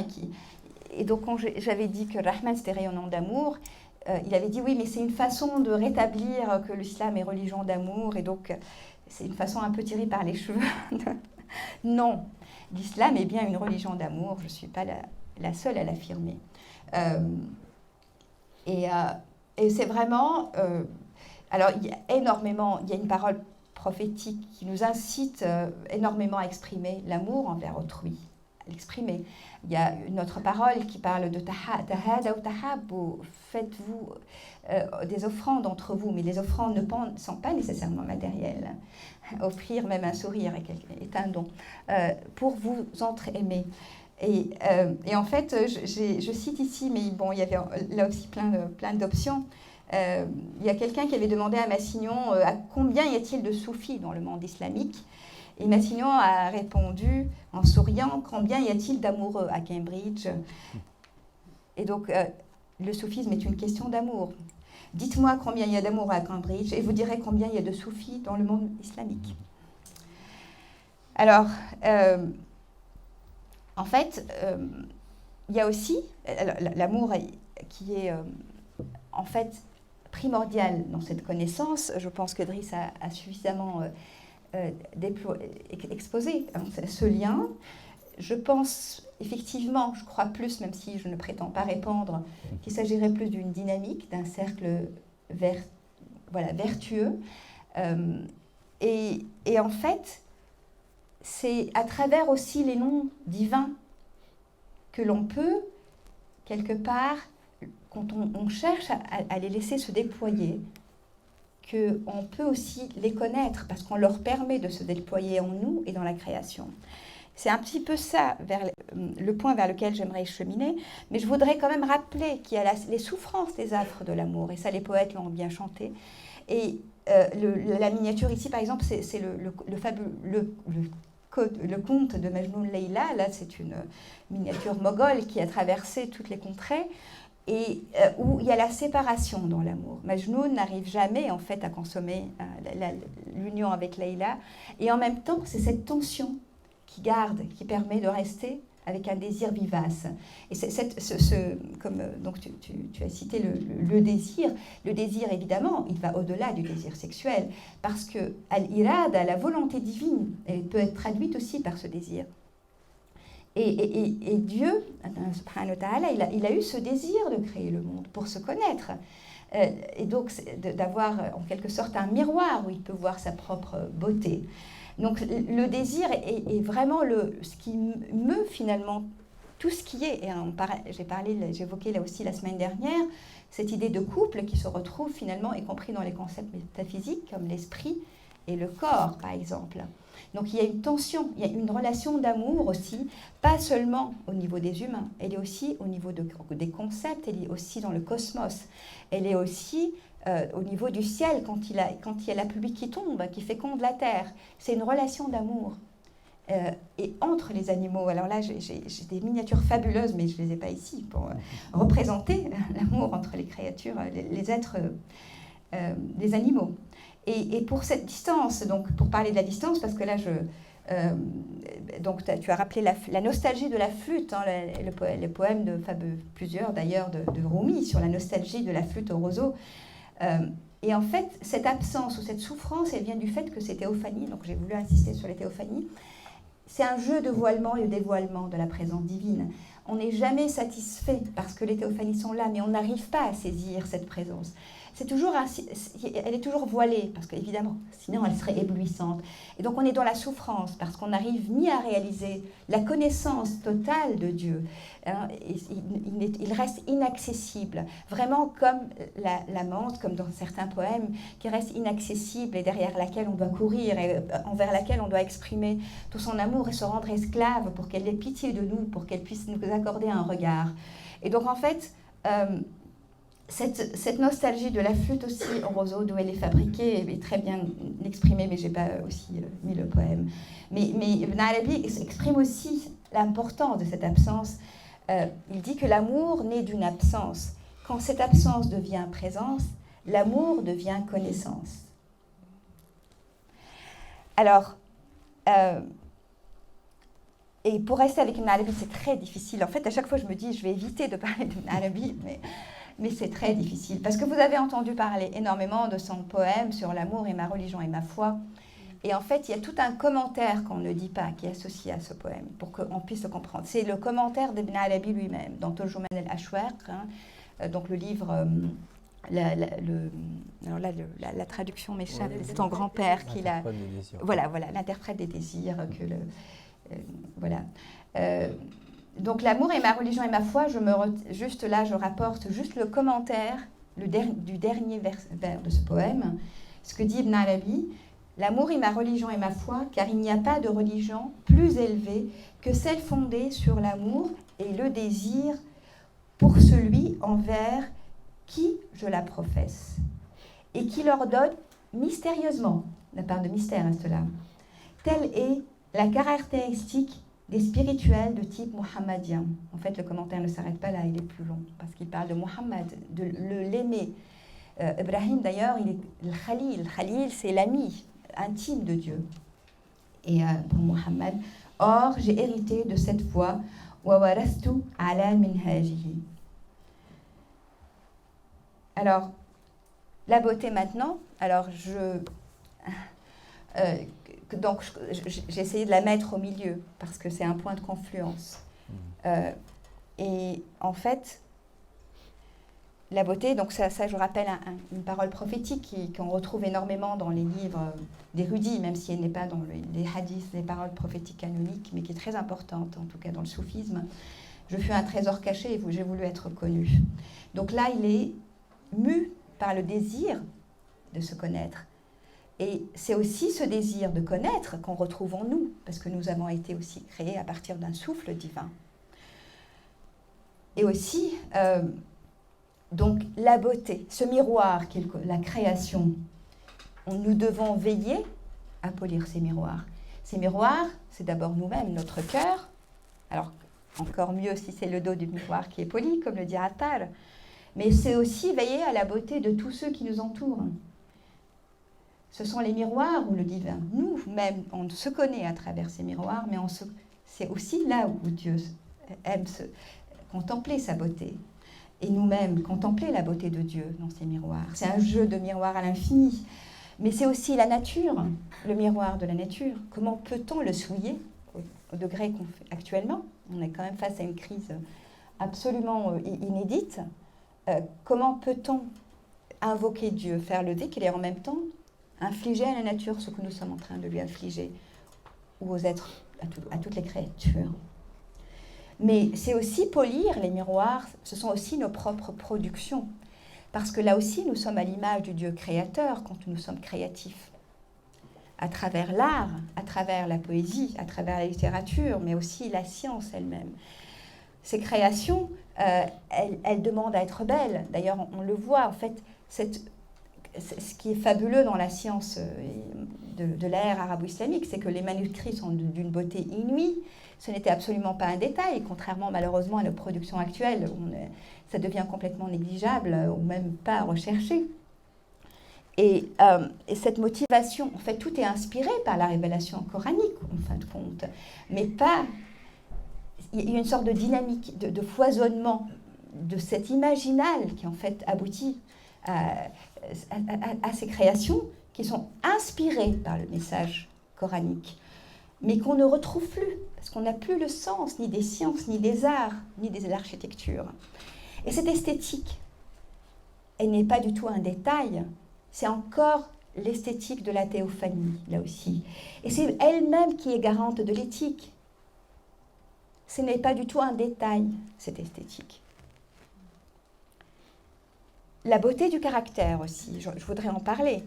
et donc quand j'avais dit que Rahman c'était rayonnant d'amour, il avait dit oui, mais c'est une façon de rétablir que l'islam est religion d'amour, et donc c'est une façon un peu tirée par les cheveux. Non, l'islam est bien une religion d'amour, je ne suis pas la seule à l'affirmer. Et c'est vraiment... alors, il y a une parole prophétique qui nous incite énormément à exprimer l'amour envers autrui, à l'exprimer. Il y a une autre parole qui parle de tahada ou tahabbu, faites-vous des offrandes entre vous, mais les offrandes ne sont pas nécessairement matérielles. Offrir même un sourire est un don, pour vous entre-aimer. Et en fait, je cite ici, mais bon, il y avait là aussi plein d'options. Il y a quelqu'un qui avait demandé à Massignon à combien y a-t-il de soufis dans le monde islamique, et Massignon a répondu en souriant combien y a-t-il d'amoureux à Cambridge. Et donc le soufisme est une question d'amour. Dites-moi combien il y a d'amoureux à Cambridge et vous direz combien il y a de soufis dans le monde islamique. Alors en fait il y a aussi l'amour qui est en fait primordial dans cette connaissance. Je pense que Driss a suffisamment exposé ce lien. Je pense effectivement, je crois plus, même si je ne prétends pas répandre, qu'il s'agirait plus d'une dynamique, d'un cercle vertueux. Et en fait, c'est à travers aussi les noms divins que l'on peut, quelque part, quand on cherche à les laisser se déployer, qu'on peut aussi les connaître, parce qu'on leur permet de se déployer en nous et dans la création. C'est un petit peu ça, le point vers lequel j'aimerais cheminer. Mais je voudrais quand même rappeler qu'il y a les souffrances, les affres de l'amour. Et ça, les poètes l'ont bien chanté. Et la miniature ici, par exemple, c'est le conte de Majnun Leila. Là, c'est une miniature moghole qui a traversé toutes les contrées et où il y a la séparation dans l'amour. Majnun n'arrive jamais, en fait, à consommer l'union avec Leila. Et en même temps, c'est cette tension qui garde, qui permet de rester avec un désir vivace. Et donc tu as cité le désir. Le désir, évidemment, il va au-delà du désir sexuel, parce que al-irada, la volonté divine, elle peut être traduite aussi par ce désir. Et Dieu, subhanahu wa ta'ala, il a eu ce désir de créer le monde pour se connaître. Et donc d'avoir en quelque sorte un miroir où il peut voir sa propre beauté. Donc le désir est vraiment ce qui meut finalement tout ce qui est. Et j'ai évoqué là aussi la semaine dernière cette idée de couple qui se retrouve finalement, y compris dans les concepts métaphysiques comme l'esprit et le corps par exemple. Donc il y a une tension, il y a une relation d'amour aussi, pas seulement au niveau des humains, elle est aussi au niveau des concepts, elle est aussi dans le cosmos, elle est aussi au niveau du ciel quand il y a la pluie qui tombe, qui féconde la terre. C'est une relation d'amour. Et entre les animaux, alors là j'ai des miniatures fabuleuses, mais je ne les ai pas ici pour représenter l'amour entre les créatures, les êtres, les animaux. Et pour cette distance, donc pour parler de la distance, parce que là donc tu as rappelé la nostalgie de la flûte, hein, le poème de plusieurs d'ailleurs de Rumi sur la nostalgie de la flûte au roseau. Et en fait, cette absence ou cette souffrance, elle vient du fait que ces théophanies, donc j'ai voulu insister sur les théophanies, c'est un jeu de voilement et de dévoilement de la présence divine. On n'est jamais satisfait parce que les théophanies sont là, mais on n'arrive pas à saisir cette présence. Elle est toujours voilée, parce qu'évidemment, sinon elle serait éblouissante. Et donc on est dans la souffrance, parce qu'on n'arrive ni à réaliser la connaissance totale de Dieu. Hein, il reste inaccessible, vraiment comme la menthe, comme dans certains poèmes, qui reste inaccessible et derrière laquelle on doit courir, et envers laquelle on doit exprimer tout son amour et se rendre esclave pour qu'elle ait pitié de nous, pour qu'elle puisse nous accorder un regard. Et donc en fait... Cette nostalgie de la flûte aussi au roseau, d'où elle est fabriquée, est très bien exprimée, mais je n'ai pas aussi mis le poème. Mais Ibn Arabi exprime aussi l'importance de cette absence. Il dit que l'amour naît d'une absence. Quand cette absence devient présence, l'amour devient connaissance. Alors, et pour rester avec Ibn Arabi, c'est très difficile. En fait, à chaque fois, je me dis, je vais éviter de parler d'Ibn Arabi, mais c'est très difficile. Parce que vous avez entendu parler énormément de son poème sur l'amour et ma religion et ma foi. Et en fait, il y a tout un commentaire qu'on ne dit pas, qui est associé à ce poème, pour qu'on puisse le comprendre. C'est le commentaire d'Ibn Arabi lui-même, dans Turjuman al-Ashwaq, donc le livre... la traduction m'échappe, c'est ton grand-père qui l'a... Voilà, l'interprète des désirs. Voilà. Donc l'amour et ma religion et ma foi, juste là, je rapporte juste le commentaire du dernier vers de ce poème, ce que dit Ibn Arabi, l'amour est ma religion et ma foi, car il n'y a pas de religion plus élevée que celle fondée sur l'amour et le désir pour celui envers qui je la professe, et qui leur donne mystérieusement, la part de mystère reste là, telle est la caractéristique des spirituels de type mohammadien. En fait, le commentaire ne s'arrête pas là, il est plus long, parce qu'il parle de Mohammed, de l'aimé. Ibrahim, d'ailleurs, il est le Khalil. Le Khalil, c'est l'ami intime de Dieu. Et pour Mohammed, or, j'ai hérité de cette voie, wa warastu ala minhajihi. Alors, la beauté maintenant, alors donc, j'ai essayé de la mettre au milieu parce que c'est un point de confluence. Et en fait, la beauté, donc ça je rappelle une parole prophétique qu'on retrouve énormément dans les livres d'érudits, même si elle n'est pas dans les hadiths, les paroles prophétiques canoniques, mais qui est très importante, en tout cas dans le soufisme. Je fus un trésor caché et j'ai voulu être connu. Donc là, il est mu par le désir de se connaître. Et c'est aussi ce désir de connaître qu'on retrouve en nous, parce que nous avons été aussi créés à partir d'un souffle divin. Et aussi, donc, la beauté, ce miroir qu'est la création, nous devons veiller à polir ces miroirs. Ces miroirs, c'est d'abord nous-mêmes, notre cœur. Alors, encore mieux si c'est le dos du miroir qui est poli, comme le dit Attar. Mais c'est aussi veiller à la beauté de tous ceux qui nous entourent. Ce sont les miroirs où le divin, nous-mêmes, on se connaît à travers ces miroirs, mais c'est aussi là où Dieu aime contempler sa beauté. Et nous-mêmes, contempler la beauté de Dieu dans ces miroirs. C'est un jeu de miroirs à l'infini. Mais c'est aussi la nature, le miroir de la nature. Comment peut-on le souiller au degré qu'on fait actuellement? On est quand même face à une crise absolument inédite. Comment peut-on invoquer Dieu, faire le dhikr et en même temps infliger à la nature ce que nous sommes en train de lui infliger, ou aux êtres, à toutes les créatures? Mais c'est aussi polir les miroirs, ce sont aussi nos propres productions. Parce que là aussi, nous sommes à l'image du Dieu créateur quand nous sommes créatifs. À travers l'art, à travers la poésie, à travers la littérature, mais aussi la science elle-même. Ces créations, elles demandent à être belles. D'ailleurs, on le voit, en fait, ce qui est fabuleux dans la science de l'ère arabo-islamique, c'est que les manuscrits sont d'une beauté inouïe. Ce n'était absolument pas un détail, contrairement malheureusement à nos productions actuelles, où ça devient complètement négligeable ou même pas recherché. Et cette motivation, en fait, tout est inspiré par la révélation coranique, en fin de compte, mais pas... Il y a une sorte de dynamique, de foisonnement de cet imaginal qui, en fait, aboutit à ces créations qui sont inspirées par le message coranique, mais qu'on ne retrouve plus, parce qu'on n'a plus le sens ni des sciences, ni des arts, ni de l'architecture. Et cette esthétique, elle n'est pas du tout un détail, c'est encore l'esthétique de la théophanie, là aussi. Et c'est elle-même qui est garante de l'éthique. Ce n'est pas du tout un détail, cette esthétique. La beauté du caractère aussi, je voudrais en parler,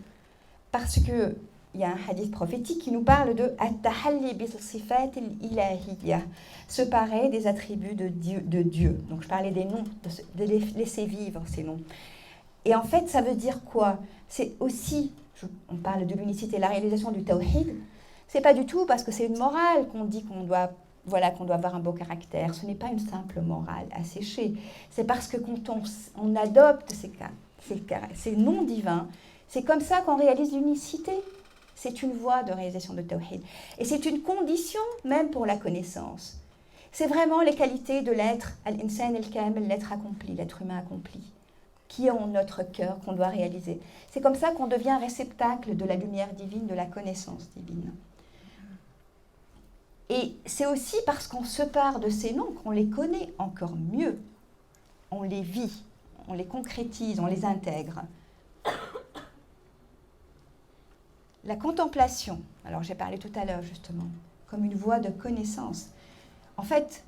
parce qu'il y a un hadith prophétique qui nous parle de « at-tahalli bis-sifat al-ilahiyya », se parer des attributs de Dieu. Donc je parlais des noms, de les laisser vivre ces noms. Et en fait, ça veut dire quoi? C'est aussi, on parle de l'unicité, la réalisation du tawhid, c'est pas du tout parce que c'est une morale qu'on dit qu'on doit avoir un beau caractère. Ce n'est pas une simple morale asséchée. C'est parce que quand on adopte ces noms divins, c'est comme ça qu'on réalise l'unicité. C'est une voie de réalisation de tawhid. Et c'est une condition même pour la connaissance. C'est vraiment les qualités de l'être, al-insan al-kamil, l'être accompli, l'être humain accompli, qui est en notre cœur, qu'on doit réaliser. C'est comme ça qu'on devient réceptacle de la lumière divine, de la connaissance divine. Et c'est aussi parce qu'on se part de ces noms qu'on les connaît encore mieux. On les vit, on les concrétise, on les intègre. La contemplation, alors j'ai parlé tout à l'heure justement, comme une voie de connaissance. En fait,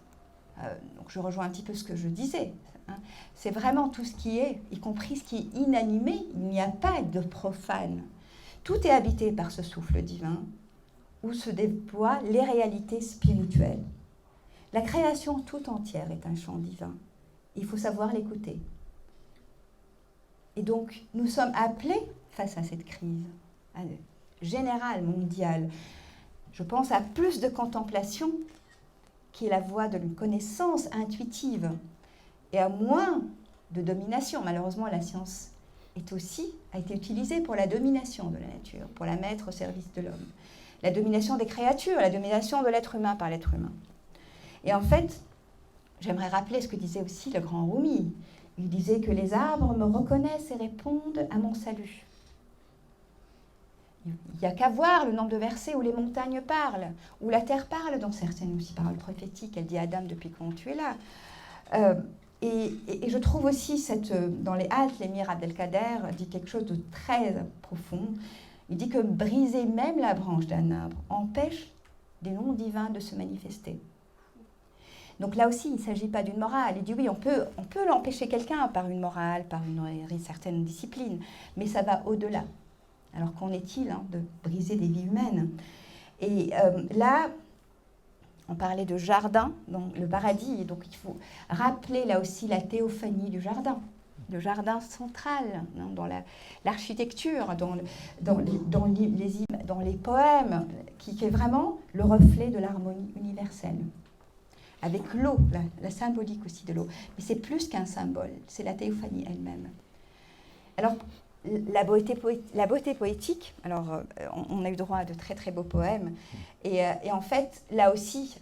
donc je rejoins un petit peu ce que je disais, hein, c'est vraiment tout ce qui est, y compris ce qui est inanimé, il n'y a pas de profane. Tout est habité par ce souffle divin, où se déploient les réalités spirituelles. La création tout entière est un chant divin. Il faut savoir l'écouter. Et donc, nous sommes appelés, face à cette crise générale, mondiale, je pense à plus de contemplation, qui est la voie de une connaissance intuitive, et à moins de domination. Malheureusement, la science a été utilisée pour la domination de la nature, pour la mettre au service de l'homme. La domination des créatures, la domination de l'être humain par l'être humain. Et en fait, j'aimerais rappeler ce que disait aussi le grand Rumi. Il disait que les arbres me reconnaissent et répondent à mon salut. Il n'y a qu'à voir le nombre de versets où les montagnes parlent, où la terre parle dans certaines aussi paroles prophétiques. Elle dit à Adam, depuis quand tu es là. Et je trouve aussi, dans les haltes, l'émir Abdelkader dit quelque chose de très profond. Il dit que briser même la branche d'un arbre empêche des noms divins de se manifester. Donc là aussi, il ne s'agit pas d'une morale. Il dit oui, on peut l'empêcher quelqu'un par une morale, par une certaine discipline, mais ça va au-delà. Alors qu'en est-il de briser des vies humaines? Et là, on parlait de jardin, donc le paradis, donc il faut rappeler là aussi la théophanie du jardin. Le jardin central dans l'architecture, dans les poèmes, qui est vraiment le reflet de l'harmonie universelle. Avec l'eau, la symbolique aussi de l'eau. Mais c'est plus qu'un symbole, c'est la théophanie elle-même. Alors, la beauté poétique, alors on a eu droit à de très très beaux poèmes, et en fait, là aussi,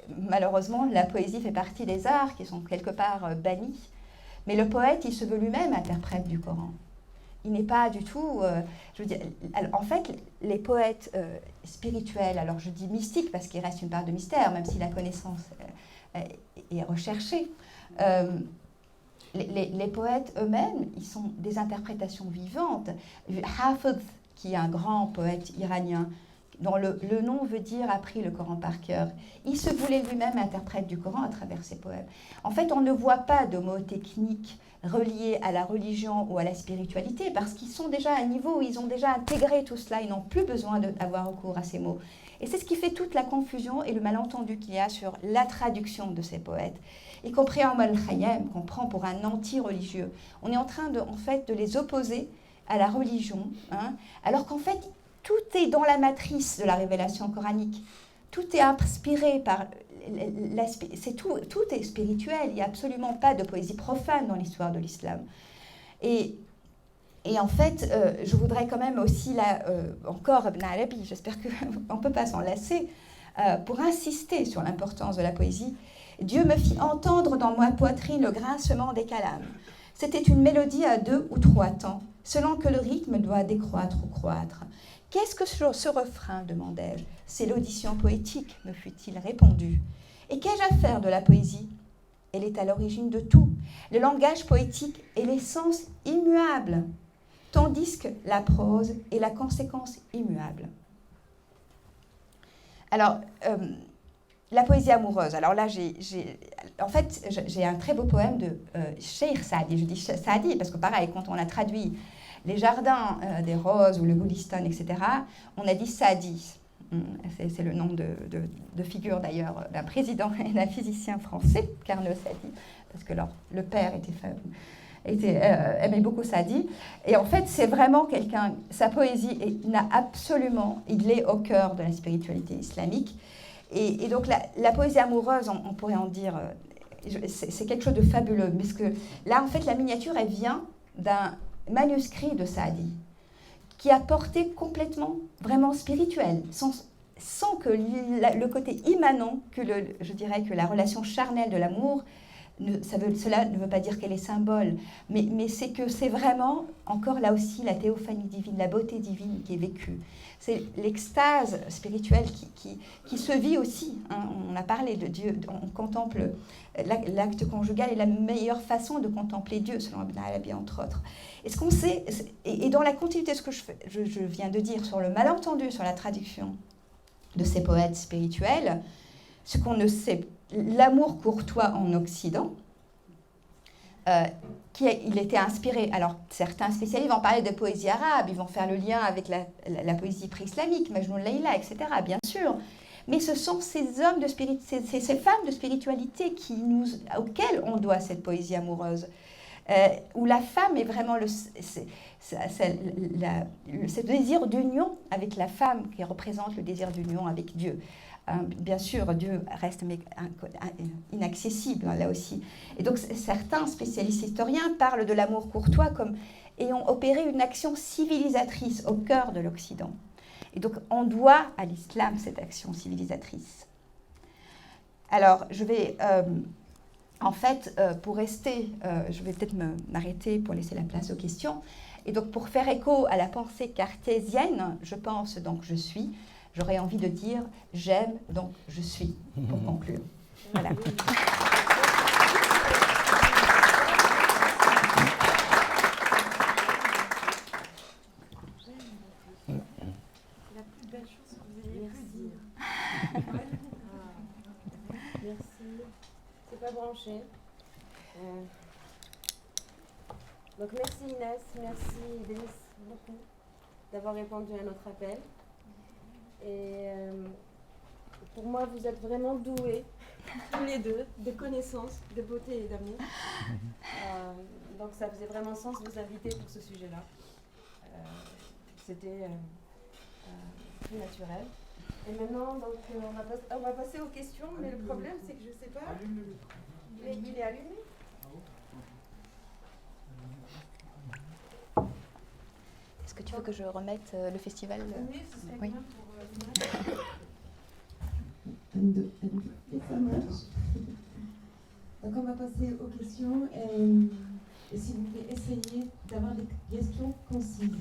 malheureusement, la poésie fait partie des arts qui sont quelque part bannis. Mais le poète, il se veut lui-même interprète du Coran. Il n'est pas du tout... je veux dire, en fait, les poètes spirituels, alors je dis mystiques parce qu'il reste une part de mystère, même si la connaissance est recherchée, les poètes eux-mêmes, ils sont des interprétations vivantes. Hafez, qui est un grand poète iranien, dont le nom veut dire appris le Coran par cœur. Il se voulait lui-même interprète du Coran à travers ses poèmes. En fait, on ne voit pas de mots techniques reliés à la religion ou à la spiritualité parce qu'ils sont déjà à un niveau où ils ont déjà intégré tout cela. Ils n'ont plus besoin d'avoir recours à ces mots. Et c'est ce qui fait toute la confusion et le malentendu qu'il y a sur la traduction de ces poètes, y compris en Al-Khayyam, qu'on prend pour un anti-religieux. On est en train de les opposer à la religion, alors qu'en fait, tout est dans la matrice de la révélation coranique. Tout est inspiré par... tout est spirituel. Il n'y a absolument pas de poésie profane dans l'histoire de l'islam. Et en fait, je voudrais quand même aussi, là, encore Ibn Arabi, j'espère qu'on ne peut pas s'en lasser, pour insister sur l'importance de la poésie. Dieu me fit entendre dans ma poitrine le grincement des calames. C'était une mélodie à 2 ou 3 temps, selon que le rythme doit décroître ou croître. Qu'est-ce que ce refrain, demandai-je. C'est l'audition poétique, me fut-il répondu. Et qu'ai-je à faire de la poésie? Elle est à l'origine de tout. Le langage poétique est l'essence immuable, tandis que la prose est la conséquence immuable. Alors, la poésie amoureuse. Alors là, j'ai un très beau poème de Cheikh Saadi. Je dis Saadi parce que pareil, quand on a traduit les jardins des roses ou le Goulistan, etc., on a dit Saadi. C'est le nom de figure d'ailleurs d'un président et d'un physicien français, Carnot Saadi, parce que le père aimait beaucoup Saadi. Et en fait, c'est vraiment quelqu'un, sa poésie il est au cœur de la spiritualité islamique. Et donc la poésie amoureuse, on pourrait en dire, c'est quelque chose de fabuleux, parce que là, en fait, la miniature, elle vient d'un manuscrit de Saadi, qui a porté complètement, vraiment spirituel, sans que le côté immanent, je dirais que la relation charnelle de l'amour, cela ne veut pas dire qu'elle est symbole, mais c'est que c'est vraiment, encore là aussi, la théophanie divine, la beauté divine qui est vécue. C'est l'extase spirituelle qui se vit aussi. On a parlé de Dieu, on contemple l'acte conjugal est la meilleure façon de contempler Dieu, selon Ibn Arabi, entre autres. Et ce qu'on sait, et dans la continuité de ce que je viens de dire sur le malentendu, sur la traduction de ces poètes spirituels, ce qu'on ne sait, l'amour courtois en Occident, il était inspiré. Alors, certains spécialistes vont parler de poésie arabe, ils vont faire le lien avec la poésie pré-islamique, Majnun Layla, etc., bien sûr. Mais ce sont ces hommes ces femmes de spiritualité auxquelles on doit cette poésie amoureuse, où la femme est vraiment ce désir d'union avec la femme qui représente le désir d'union avec Dieu. Bien sûr, Dieu reste inaccessible, là aussi. Et donc, certains spécialistes historiens parlent de l'amour courtois comme ayant opéré une action civilisatrice au cœur de l'Occident. Et donc, on doit à l'islam cette action civilisatrice. Alors, je vais, pour rester, je vais peut-être m'arrêter pour laisser la place aux questions. Et donc, pour faire écho à la pensée cartésienne, je pense, donc je suis. J'aurais envie de dire « j'aime, donc je suis », pour conclure. Voilà. La plus belle chose que vous ayez pu dire. Merci. C'est pas branché. Donc merci Inès, merci Denis beaucoup. d'avoir répondu à notre appel. Et pour moi, vous êtes vraiment doués, tous les deux, de connaissances, de beauté et d'amour. Donc ça faisait vraiment sens de vous inviter pour ce sujet-là. C'était très naturel. Et maintenant, donc, on va passer aux questions, mais le problème, c'est que je ne sais pas. Il est allumé. Est-ce que tu veux que je remette le festival Oui, ce serait Oui. bien pour l'image. 1, 2, 1, 2, et ça marche. Donc on va passer aux questions. Et s'il vous plaît, essayez d'avoir des questions concises.